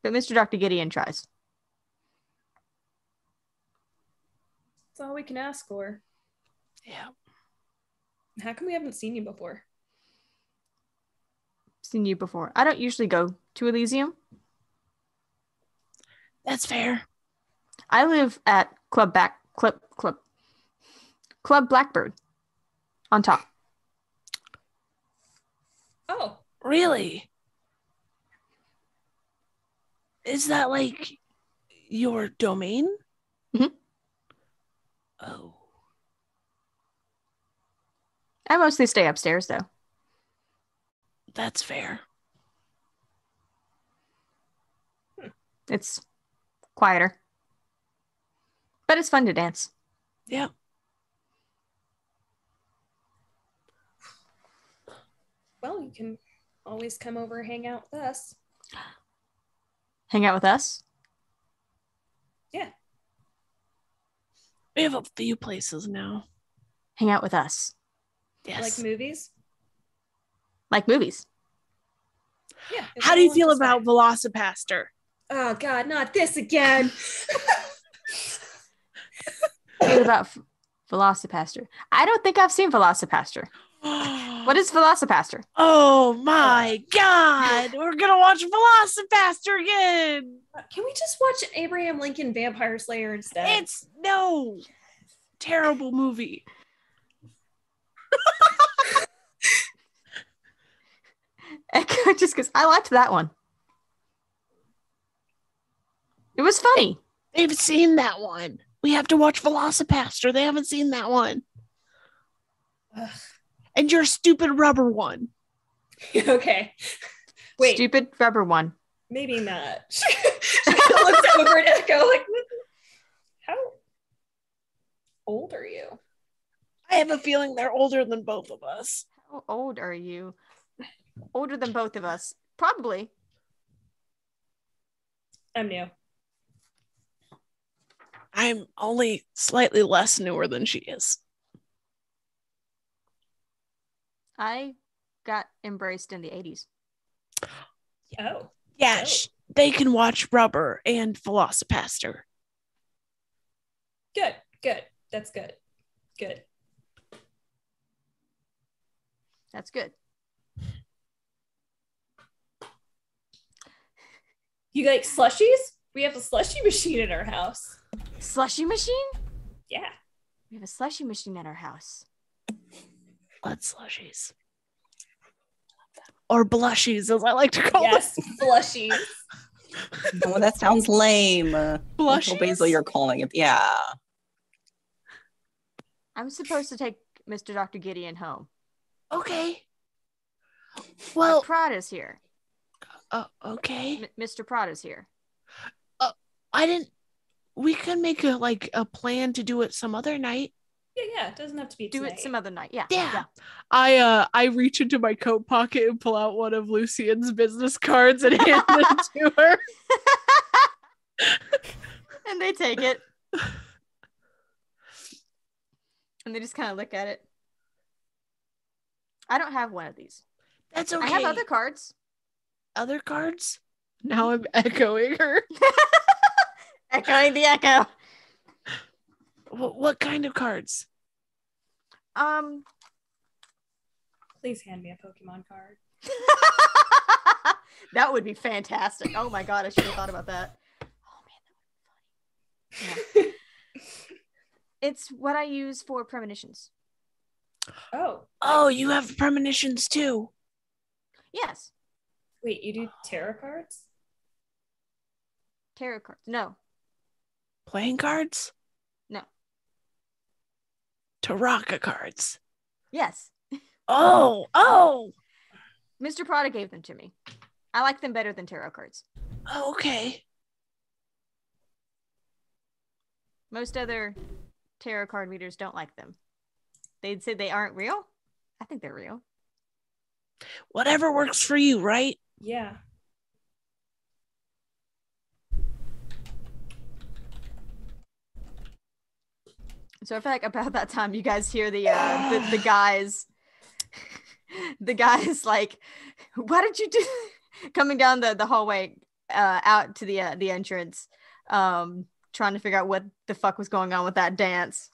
S4: Mr. Dr. Gideon tries.
S7: That's all we can ask for.
S8: Yeah.
S7: How come we haven't seen you before?
S4: Seen you before. I don't usually go to Elysium.
S8: That's fair.
S4: I live at Club Blackbird on top.
S7: Oh,
S6: Really? Is that like your domain?
S4: Mhm.
S6: Oh.
S4: I mostly stay upstairs though.
S6: That's fair.
S4: It's quieter. But it's fun to dance.
S6: Yeah.
S7: well, you can always come over and hang out with us.
S4: Hang out with us.
S7: Yeah.
S6: We have a few places now.
S4: Hang out with us.
S6: Yes.
S7: Like movies.
S4: Like movies.
S7: Yeah. if
S6: How do you
S7: no one
S6: feel
S7: just
S6: about
S7: went,
S6: Velocipaster?
S7: Oh God, not this again.
S4: What about Velocipaster? I don't think I've seen Velocipaster. What is Velocipaster?
S6: Oh my God. We're going to watch Velocipaster again.
S7: Can we just watch Abraham Lincoln Vampire Slayer instead?
S6: It's no terrible movie.
S4: Echo, just because I liked that one. It was funny.
S6: They've seen that one. We have to watch Velocipaster. They haven't seen that one.
S7: Ugh.
S6: And your stupid rubber one.
S7: Okay. Wait,
S4: Stupid rubber one.
S7: maybe not. She looks over at Echo like, how old are you?
S6: I have a feeling they're older than both of us.
S4: How old are you? Older than both of us. Probably.
S7: I'm new.
S6: I'm only slightly less newer than she is.
S4: I got embraced in the 80s.
S7: Oh.
S6: Yeah,
S7: Oh.
S6: they can watch Rubber and Velocipaster.
S7: Good. Good. That's good. Good.
S4: That's good.
S7: You like slushies? We have a slushie machine in our house.
S4: Slushy machine?
S7: Yeah.
S4: We have a slushy machine at our house.
S6: Blood slushies. Or blushies, as I like to call
S7: Yes, slushies.
S5: Oh, that sounds lame.
S6: Blushies?
S5: Uncle Basil, you're calling it. Yeah.
S4: I'm supposed to take Mr. Dr. Gideon home.
S6: them. Okay.
S4: But
S6: Well,
S4: Prada's here.
S6: okay.
S4: Mr. Prada's here.
S6: We could make a plan to do it some other night.
S7: Yeah. It doesn't have to be
S4: Do
S7: tonight.
S4: it some other night. Yeah.
S6: Yeah. I reach into my coat pocket and pull out one of Lucian's business cards and hand it to her.
S4: And they take it. And they just kind of look at it. I don't have one of these.
S6: That's okay.
S4: I have other cards.
S6: Other cards? Now I'm echoing her.
S4: Echoing the echo.
S6: What kind of cards?
S7: Please hand me a Pokemon card.
S4: That would be fantastic. Oh my god, I should have thought about that. Oh man, that would be funny. Yeah. It's what I use for premonitions.
S6: Oh, you have premonitions too.
S4: Yes.
S7: Wait, you do tarot cards?
S4: Tarot cards. No.
S6: Playing cards?
S4: No.
S6: Taraka cards.
S4: Yes.
S6: Oh.
S4: Mr. Prada gave them to me. I like them better than tarot cards.
S6: Oh, okay.
S4: Most other tarot card readers don't like them. They'd say they aren't real. I think they're real.
S6: Whatever works for you, right?
S7: Yeah.
S4: So I feel like about that time you guys hear the guys the guys like, what did you do? Coming down the hallway out to the entrance, trying to figure out what the fuck was going on with that dance.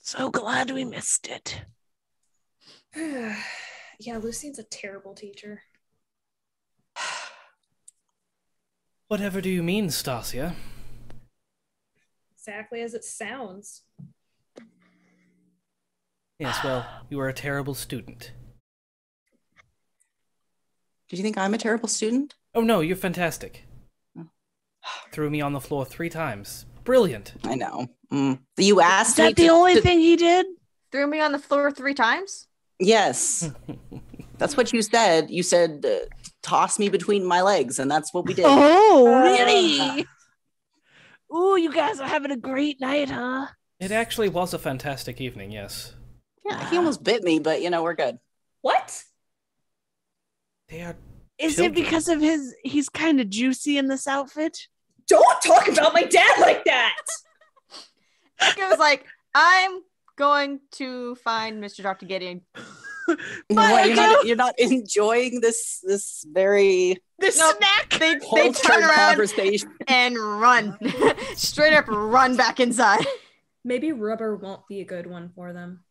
S6: So glad we missed it.
S7: Yeah, Lucian's a terrible teacher.
S3: Whatever do you mean, Stasia?
S7: Exactly as it sounds.
S3: Yes, well, you are a terrible student.
S5: Did you think I'm a terrible student?
S3: Oh no, you're fantastic. Threw me on the floor 3 times. Brilliant.
S5: I know. You asked
S6: Is that
S5: me
S6: the only thing he did?
S4: Threw me on the floor 3 times?
S5: Yes. That's what you said. You said, toss me between my legs, and that's what we did.
S6: Oh, really? Ooh, you guys are having a great night, huh?
S3: It actually was a fantastic evening, yes.
S5: Yeah, he almost bit me, but we're good.
S7: What?
S3: They are
S6: Is
S3: children.
S6: it because of he's kind of juicy in this outfit?
S7: Don't talk about my dad like that!
S4: It was like, I'm going to find Mr. Dr. Gideon.
S5: What, you're not enjoying this very
S6: snack?
S4: They
S5: cultured
S4: turn around
S5: conversation.
S4: and run. Straight up run back inside.
S7: Maybe rubber won't be a good one for them.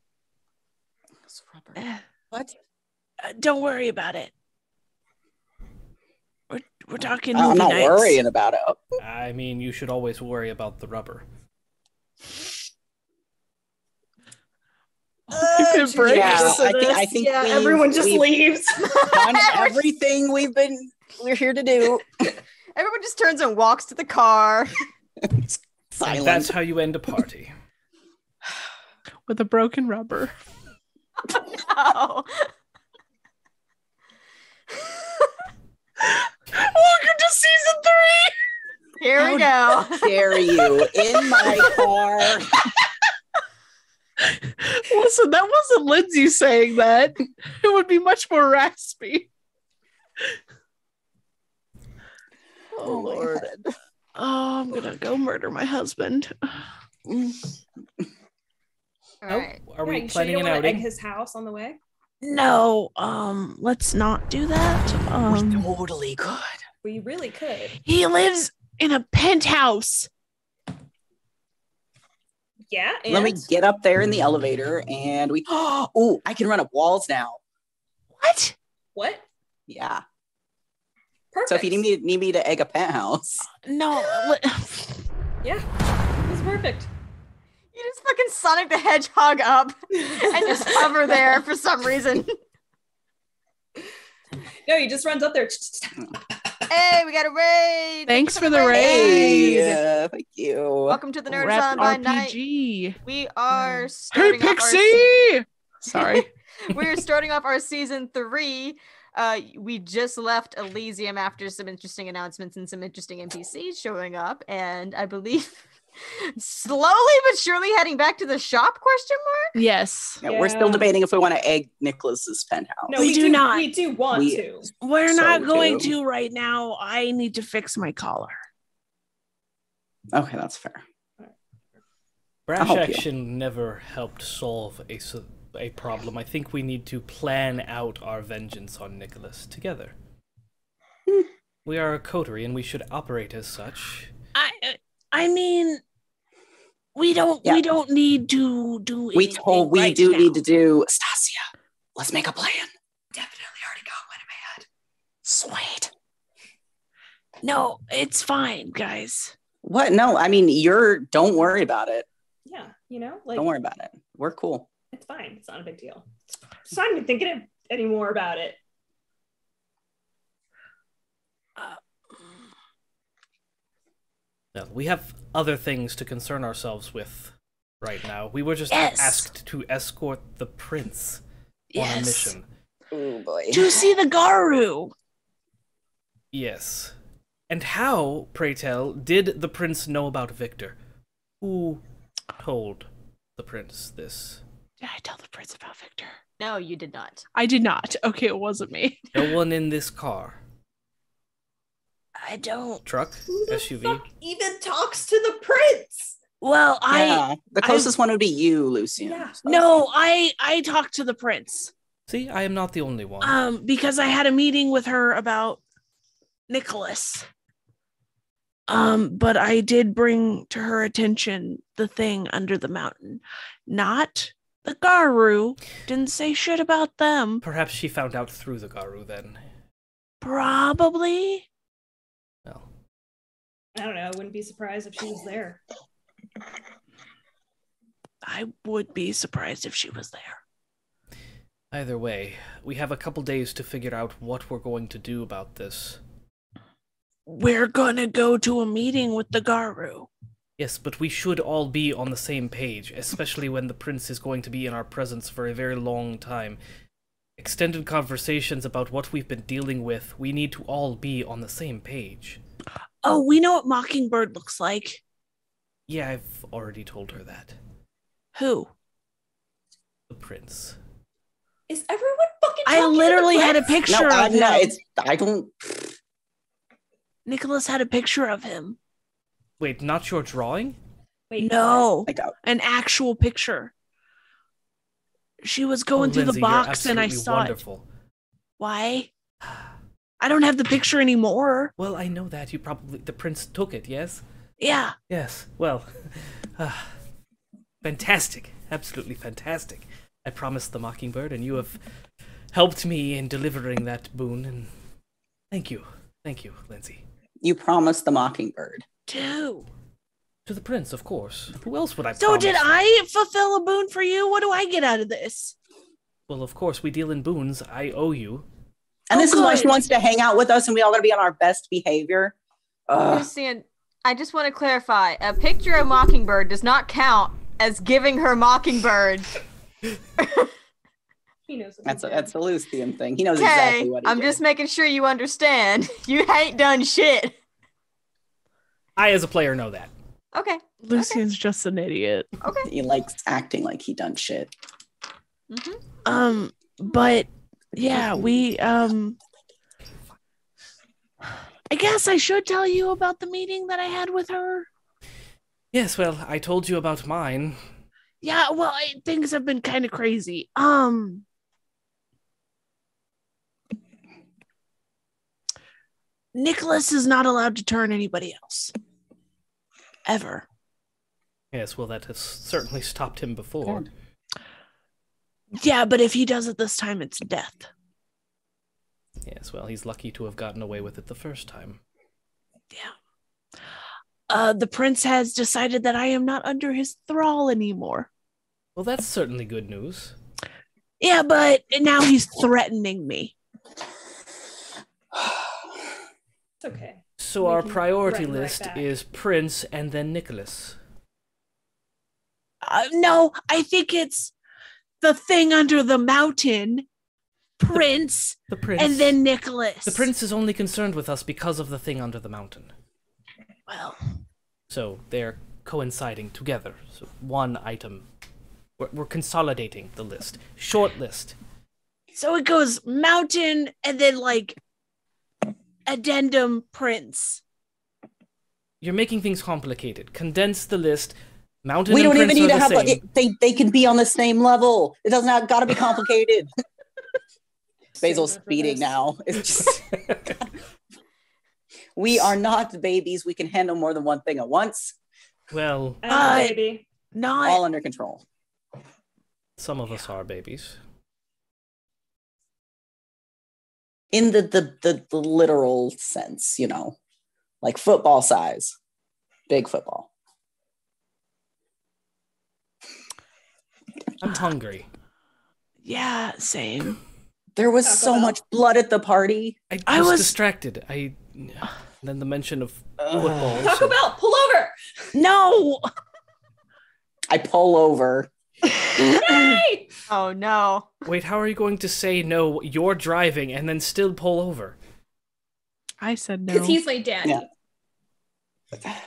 S5: What?
S6: Don't worry about it. We're talking
S5: I'm
S6: movie
S5: not
S6: nights.
S5: worrying about it.
S3: I mean, you should always worry about the rubber.
S5: Yeah, I think
S7: everyone just leaves.
S5: done everything we're here to do.
S4: Everyone just turns and walks to the car.
S5: Silent.
S3: And that's how you end a party.
S8: With a broken rubber.
S4: No.
S6: Welcome to season 3.
S4: Here we go.
S5: Dare you in my car?
S8: Listen, that wasn't Lindsay saying that. It would be much more raspy.
S5: Oh Lord.
S6: Oh, I'm gonna go murder my husband.
S4: All right.
S3: Are we
S7: you
S3: planning
S7: sure you
S3: an
S7: don't wanna egg
S3: outing?
S7: his house on the way?
S6: No, let's not do that.
S5: We totally could.
S7: We really could.
S6: He lives in a penthouse.
S7: Yeah, and
S5: Let me get up there in the elevator, and we. Oh, I can run up walls now.
S6: What?
S7: what?
S5: Yeah.
S7: Perfect.
S5: So if you need me to egg a penthouse,
S6: No.
S7: Yeah, it's perfect.
S4: You just fucking Sonic the Hedgehog up and just hover there for some reason.
S7: No, he just runs up there.
S4: Hey, we got a raid.
S8: Thanks for the raid.
S5: hey, thank you.
S4: Welcome to the Nerd
S8: Rep
S4: Asylum by Night.
S8: RPG.
S4: We are
S8: Hey,
S4: starting off
S8: Pixie! Sorry.
S4: we're starting off our season 3. We just left Elysium after some interesting announcements and some interesting NPCs showing up, and I believe slowly but surely heading back to the shop, question mark?
S8: Yes.
S5: Yeah, we're still debating if we want to egg Nicholas's penthouse.
S7: No,
S6: We do not.
S7: We do want
S5: We-
S7: to.
S6: We're
S5: So
S6: not going
S5: do.
S6: to right now. I need to fix my collar.
S5: Okay, that's fair.
S3: Brash
S5: help you.
S3: action never helped solve a problem. I think we need to plan out our vengeance on Nicholas together. We are a coterie, and we should operate as such.
S6: I mean, we don't need to do
S5: We
S6: anything
S5: we
S6: right
S5: do
S6: now.
S5: need to do Stasia. Let's make a plan. Definitely already got one in my head. Sweet.
S6: No, it's fine, guys.
S5: What? No, I mean don't worry about it.
S7: Yeah, like
S5: Don't worry about it. We're cool.
S7: it's fine. It's not a big deal. It's not even thinking anymore about it.
S3: No, we have other things to concern ourselves with right now. We were just
S6: Yes.
S3: asked to escort the prince on a
S6: Yes.
S3: mission.
S5: Oh boy.
S6: To see the Garu.
S3: Yes. And how, pray tell, did the prince know about Victor? Who told the prince this?
S6: Did I tell the prince about Victor?
S4: No, you did not.
S8: I did not. Okay, it wasn't me.
S3: No one in this car.
S6: I don't.
S3: Truck?
S7: Who the
S3: SUV?
S7: fuck even talks to the prince?
S6: Well,
S5: Yeah, the closest one would be you, Lucian.
S7: Yeah.
S6: I talked to the prince.
S3: See, I am not the only one.
S6: Because I had a meeting with her about Nicholas. But I did bring to her attention the thing under the mountain, not the Garu. Didn't say shit about them.
S3: Perhaps she found out through the Garu then.
S6: Probably.
S3: Well,
S7: I don't know. I wouldn't be surprised if she was there.
S6: I would be surprised if she was there.
S3: Either way, we have a couple days to figure out what we're going to do about this.
S6: We're gonna go to a meeting with the Garu.
S3: Yes, but we should all be on the same page, especially when the prince is going to be in our presence for a very long time. Extended conversations about what we've been dealing with, we need to all be on the same page.
S6: Oh, we know what Mockingbird looks like.
S3: Yeah, I've already told her that.
S6: Who?
S3: The prince.
S7: Is everyone fucking
S6: I
S7: talking
S6: literally
S7: to the
S6: had a
S7: prince?
S6: picture
S5: No,
S6: of him.
S5: no, I don't.
S6: Nicholas had a picture of him.
S3: Wait, not your drawing?
S7: Wait,
S6: No,
S5: I doubt.
S6: an actual picture. She was going through
S3: Lindsay,
S6: the
S3: you're
S6: box and I
S3: absolutely
S6: saw
S3: wonderful.
S6: it. Why? I don't have the picture anymore.
S3: Well, I know that. The prince took it, yes?
S6: Yeah.
S3: Yes, well, fantastic. Absolutely fantastic. I promised the Mockingbird, and you have helped me in delivering that boon, and thank you. Thank you, Lindsay.
S5: You promised the Mockingbird.
S6: Dude.
S3: To the prince, of course. Who else would I
S6: So
S3: promise?
S6: did I fulfill a boon for you? What do I get out of this?
S3: Well, of course, we deal in boons. I owe you.
S5: And this is why
S6: good.
S5: she wants to hang out with us, and we all got to be on our best behavior. Ugh.
S4: Lucian, I just want to clarify. A picture of Mockingbird does not count as giving her Mockingbird.
S7: He knows what
S5: That's
S7: he
S5: a
S7: did.
S5: Lucian thing. He knows
S4: Okay,
S5: exactly what he
S4: I'm
S5: did.
S4: just making sure you understand. You ain't done shit.
S3: I, as a player, know that.
S4: Okay.
S8: Lucian's just an idiot.
S4: Okay.
S5: He likes acting like he done shit.
S4: Mm-hmm.
S6: But yeah, we I guess I should tell you about the meeting that I had with her.
S3: Yes, well, I told you about mine.
S6: Yeah, well, things have been kind of crazy. Nicholas is not allowed to turn anybody else. Ever.
S3: Yes, well, that has certainly stopped him before.
S6: Yeah, but if he does it this time, it's death.
S3: Yes, well, he's lucky to have gotten away with it the first time.
S6: Yeah. The prince has decided that I am not under his thrall anymore.
S3: Well, that's certainly good news.
S6: Yeah, but now he's threatening me.
S7: It's okay.
S3: So
S7: We
S3: our
S7: can
S3: priority
S7: threaten right
S3: list
S7: back.
S3: is Prince and then Nicholas.
S6: No, I think it's the thing under the mountain, Prince,
S3: The prince.
S6: and then Nicholas.
S3: The prince is only concerned with us because of the thing under the mountain.
S6: Well,
S3: So they're coinciding together. So one item. We're consolidating the list. Short list.
S6: so it goes mountain and then like addendum Prince.
S3: You're making things complicated. Condense the list. Mountain
S5: We
S3: and
S5: don't
S3: Prince
S5: even need
S3: are
S5: to
S3: the
S5: have
S3: same.
S5: they can be on the same level. It doesn't got to be complicated. Basil's
S7: Save her for
S5: speeding
S7: this.
S5: now. It's just we are not babies. We can handle more than one thing at once.
S3: Well,
S7: Baby.
S6: Not
S5: All under control.
S3: some of us are babies.
S5: In the literal sense, you know, like football size, big football.
S3: I'm hungry.
S6: yeah, same.
S5: There was
S7: Taco
S5: so
S7: Bell.
S5: much blood at the party.
S3: I was
S6: was-
S3: distracted. Then the mention of
S5: Ugh.
S3: football.
S7: Taco Bell, pull over.
S6: No.
S5: I pull over.
S7: Hey!
S4: Oh no.
S3: Wait, how are you going to say no? You're driving and then still pull over?
S8: I said no.
S7: Because he's my daddy.
S5: Yeah.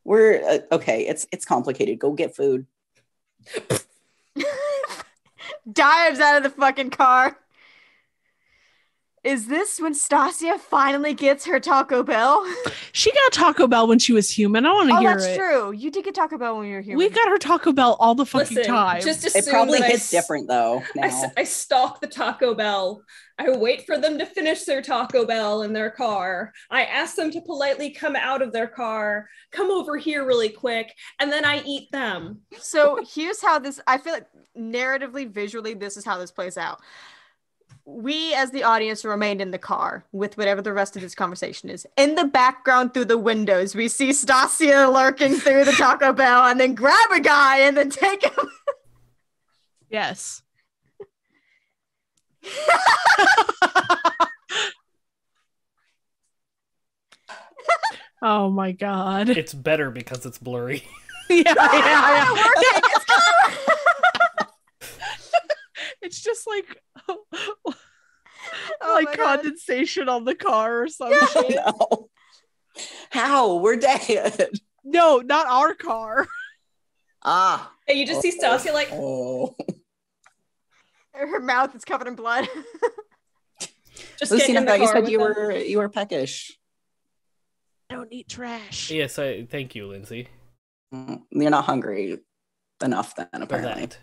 S5: We're okay. It's complicated. Go get food.
S4: Dives out of the fucking car. Is this when Stasia finally gets her Taco Bell?
S8: She got Taco Bell when she was human. I want to
S4: Oh,
S8: hear
S4: that's
S8: it.
S4: true. You did get Taco Bell when you were here.
S8: We got her Taco Bell all the fucking
S7: Listen,
S8: time.
S7: just assume
S5: It probably
S7: that
S5: hits different though now.
S7: I stalk the Taco Bell. I wait for them to finish their Taco Bell in their car. I ask them to politely come out of their car, come over here really quick, and then I eat them.
S4: So here's how this, I feel like narratively, visually, this is how this plays out. we as the audience remained in the car with whatever the rest of this conversation is. In the background through the windows, we see Stasia lurking through the Taco Bell and then grab a guy and then take him.
S8: Yes. Oh my god.
S3: It's better because it's blurry.
S8: Yeah. It's just like like condensation on the car or some shit.
S5: No. How? We're dead.
S8: No, not our car.
S5: Ah.
S7: And you just see Stasia like,
S5: Oh.
S4: Her mouth is covered in blood.
S7: just
S5: Lucy,
S7: getting
S5: I
S7: in the
S5: thought you
S7: car
S5: said
S7: with
S5: you
S7: them.
S5: were peckish.
S8: I don't eat trash.
S3: Yes, thank you, Lindsay,
S5: You're not hungry enough then,
S3: for
S5: apparently.
S3: that.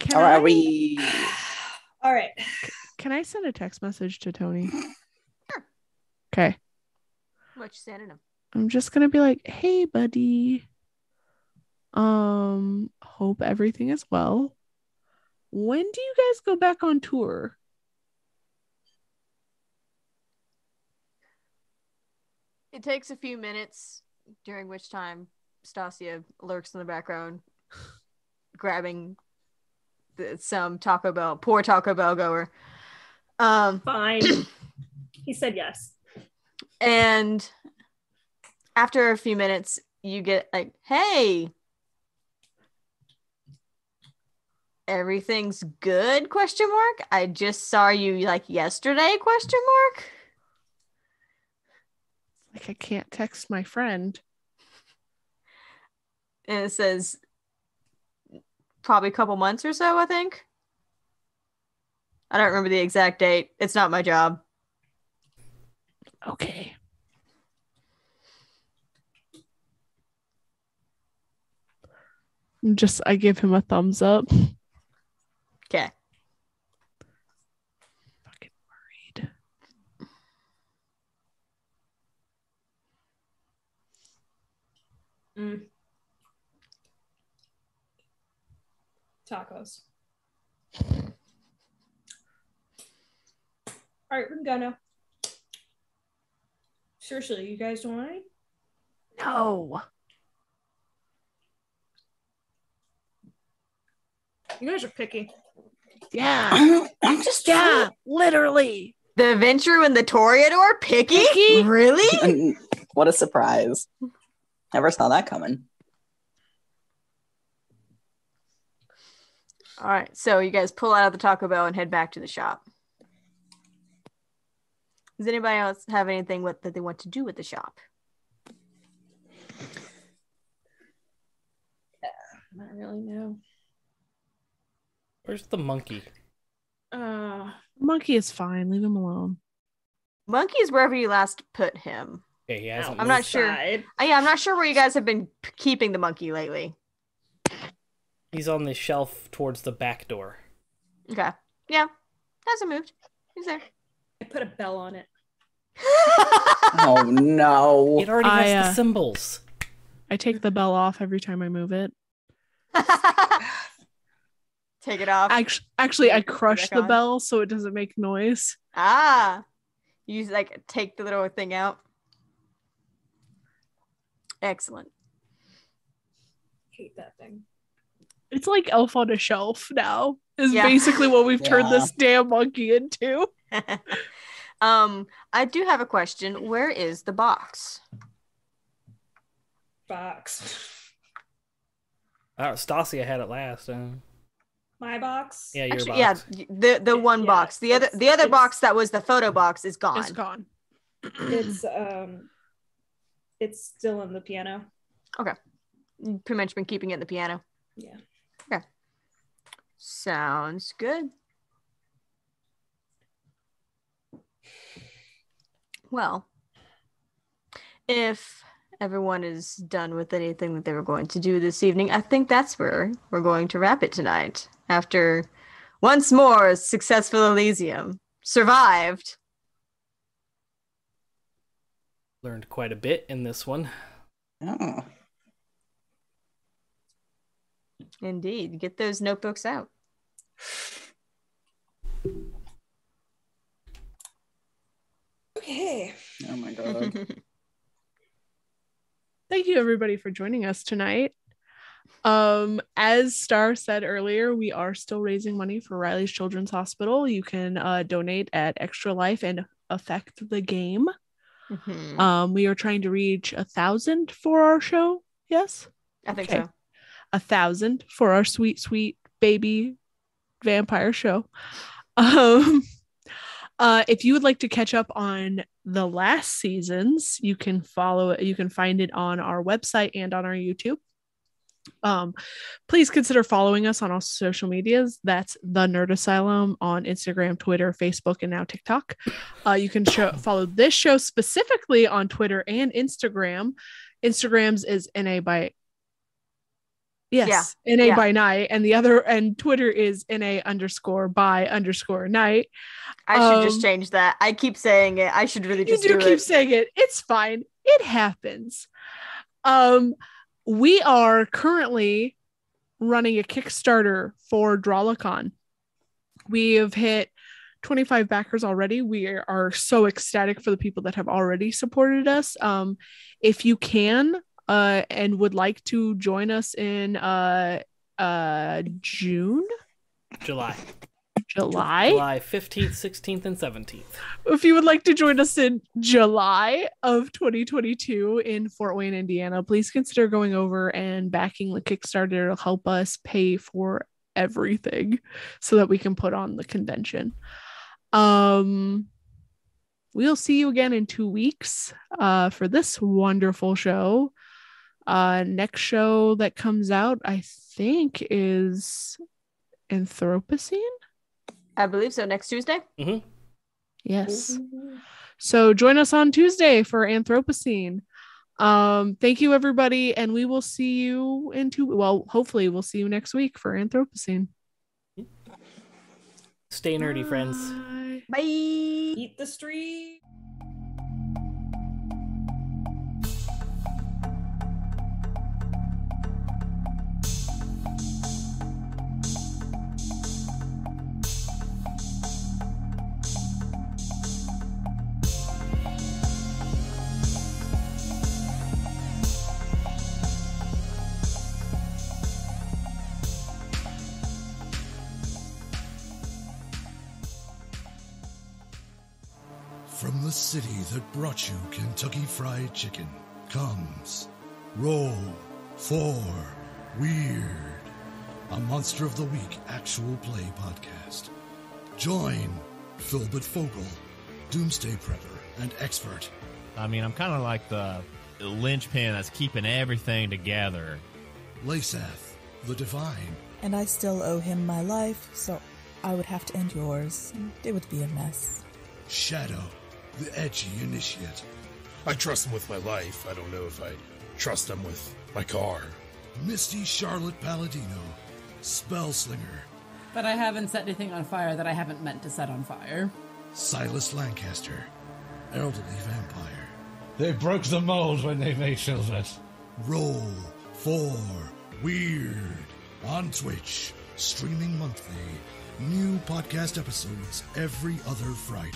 S8: Can
S5: All right,
S8: I,
S5: are we?
S7: All right.
S8: Can I send a text message to Tony?
S4: Sure.
S8: Okay.
S4: What you sending him?
S8: I'm just gonna be like, hey buddy. Hope everything is well. When do you guys go back on tour?
S4: It takes a few minutes, during which time Stasia lurks in the background, grabbing some Taco Bell, poor Taco Bell goer.
S7: Fine. He said yes.
S4: And after a few minutes, you get like, hey, everything's good, question mark? I just saw you like yesterday, question mark?
S8: Like I can't text my friend.
S4: And it says probably a couple months or so, I think. I don't remember the exact date. It's not my job.
S8: Okay. I give him a thumbs up.
S4: Okay.
S8: Fucking worried.
S7: Tacos. All right, we can go now. Seriously, you guys don't mind?
S8: No.
S7: You guys are picky.
S8: Yeah.
S5: I'm just
S8: Literally.
S4: The Ventrue and the Toreador? Picky? Really?
S5: What a surprise! Never saw that coming.
S4: All right, so you guys pull out of the Taco Bell and head back to the shop. Does anybody else have anything that they want to do with the shop?
S7: I don't really know.
S3: Where's the monkey?
S8: Monkey is fine. Leave him alone.
S4: Monkey is wherever you last put him.
S3: Okay, he hasn't
S4: I'm
S3: moved.
S4: not sure. I'm not sure where you guys have been keeping the monkey lately.
S3: He's on the shelf towards the back door.
S4: Okay. Yeah. Hasn't moved. He's there.
S7: I put a bell on it.
S5: Oh no!
S3: It already has the symbols.
S8: I take the bell off every time I move it.
S4: Take it off.
S8: Actually, I crush
S4: back
S8: the
S4: on.
S8: bell so it doesn't make noise.
S4: You like take the little thing out. Excellent.
S7: Hate that thing.
S8: It's like Elf on a Shelf now. Is
S4: Yeah.
S8: basically what we've turned
S5: Yeah.
S8: this damn monkey into.
S4: I do have a question. Where is the box?
S7: Box.
S3: Stasia had it last.
S7: My box.
S3: Yeah, your
S4: Actually,
S3: box.
S4: yeah, the one
S7: Yeah,
S4: box. The other
S7: it's-
S4: box that was the photo box is gone.
S8: It's gone.
S7: It's still in the piano.
S4: You pretty much been keeping it in the piano.
S7: Yeah.
S4: Okay. Sounds good. Well, if everyone is done with anything that they were going to do this evening, I think that's where we're going to wrap it tonight. After once more a successful Elysium. Survived.
S3: Learned quite a bit in this one.
S5: Oh.
S4: Indeed. Get those notebooks out.
S7: Okay.
S5: Oh my god.
S8: Thank you everybody for joining us tonight. As Star said earlier, we are still raising money for Riley's Children's Hospital. You can donate at Extra Life and Affect the Game. We are trying to reach 1,000 for our show. Yes,
S4: I think so.
S8: 1,000 for our sweet, sweet baby vampire show. If you would like to catch up on the last seasons, you can follow it. You can find it on our website and on our YouTube. Please consider following us on all social medias. That's the Nerd Asylum on Instagram, Twitter, Facebook, and now TikTok. You can follow this show specifically on Twitter and Instagram. Instagram's is NA by night, and Twitter is NA_by_night.
S4: I should just change that. I keep saying it. I should really just do it.
S8: You keep saying it. It's fine. It happens. We are currently running a Kickstarter for Drawlicon. We have hit 25 backers already. We are so ecstatic for the people that have already supported us. If you can and would like to join us in July
S3: 15th, 16th, and 17th.
S8: If you would like to join us in July of 2022 in Fort Wayne, Indiana, please consider going over and backing the Kickstarter to help us pay for everything so that we can put on the convention. We'll see you again in 2 weeks for this wonderful show. Next show that comes out, I think, is Anthropocene.
S4: I believe so. Next Tuesday?
S3: Mm-hmm.
S8: Yes. So join us on Tuesday for Anthropocene. Thank you, everybody. And we will see you hopefully we'll see you next week for Anthropocene.
S3: Stay nerdy, friends.
S4: Bye.
S7: Eat the street.
S2: From the city that brought you Kentucky Fried Chicken comes Roll for Weird, a Monster of the Week actual play podcast. Join Philbert Fogel, Doomsday Prepper and Expert.
S9: I mean, I'm kind of like the linchpin that's keeping everything together.
S2: Lasath, the Divine.
S10: And I still owe him my life, so I would have to end yours. It would be a mess.
S2: Shadow, the Edgy Initiate.
S11: I trust him with my life. I don't know if I trust him with my car.
S2: Misty Charlotte Palladino, Spellslinger.
S12: But I haven't set anything on fire that I haven't meant to set on fire.
S2: Silas Lancaster, Elderly Vampire.
S13: They broke the mold when they made Philbert.
S2: Roll for Weird on Twitch, streaming monthly. New podcast episodes every other Friday.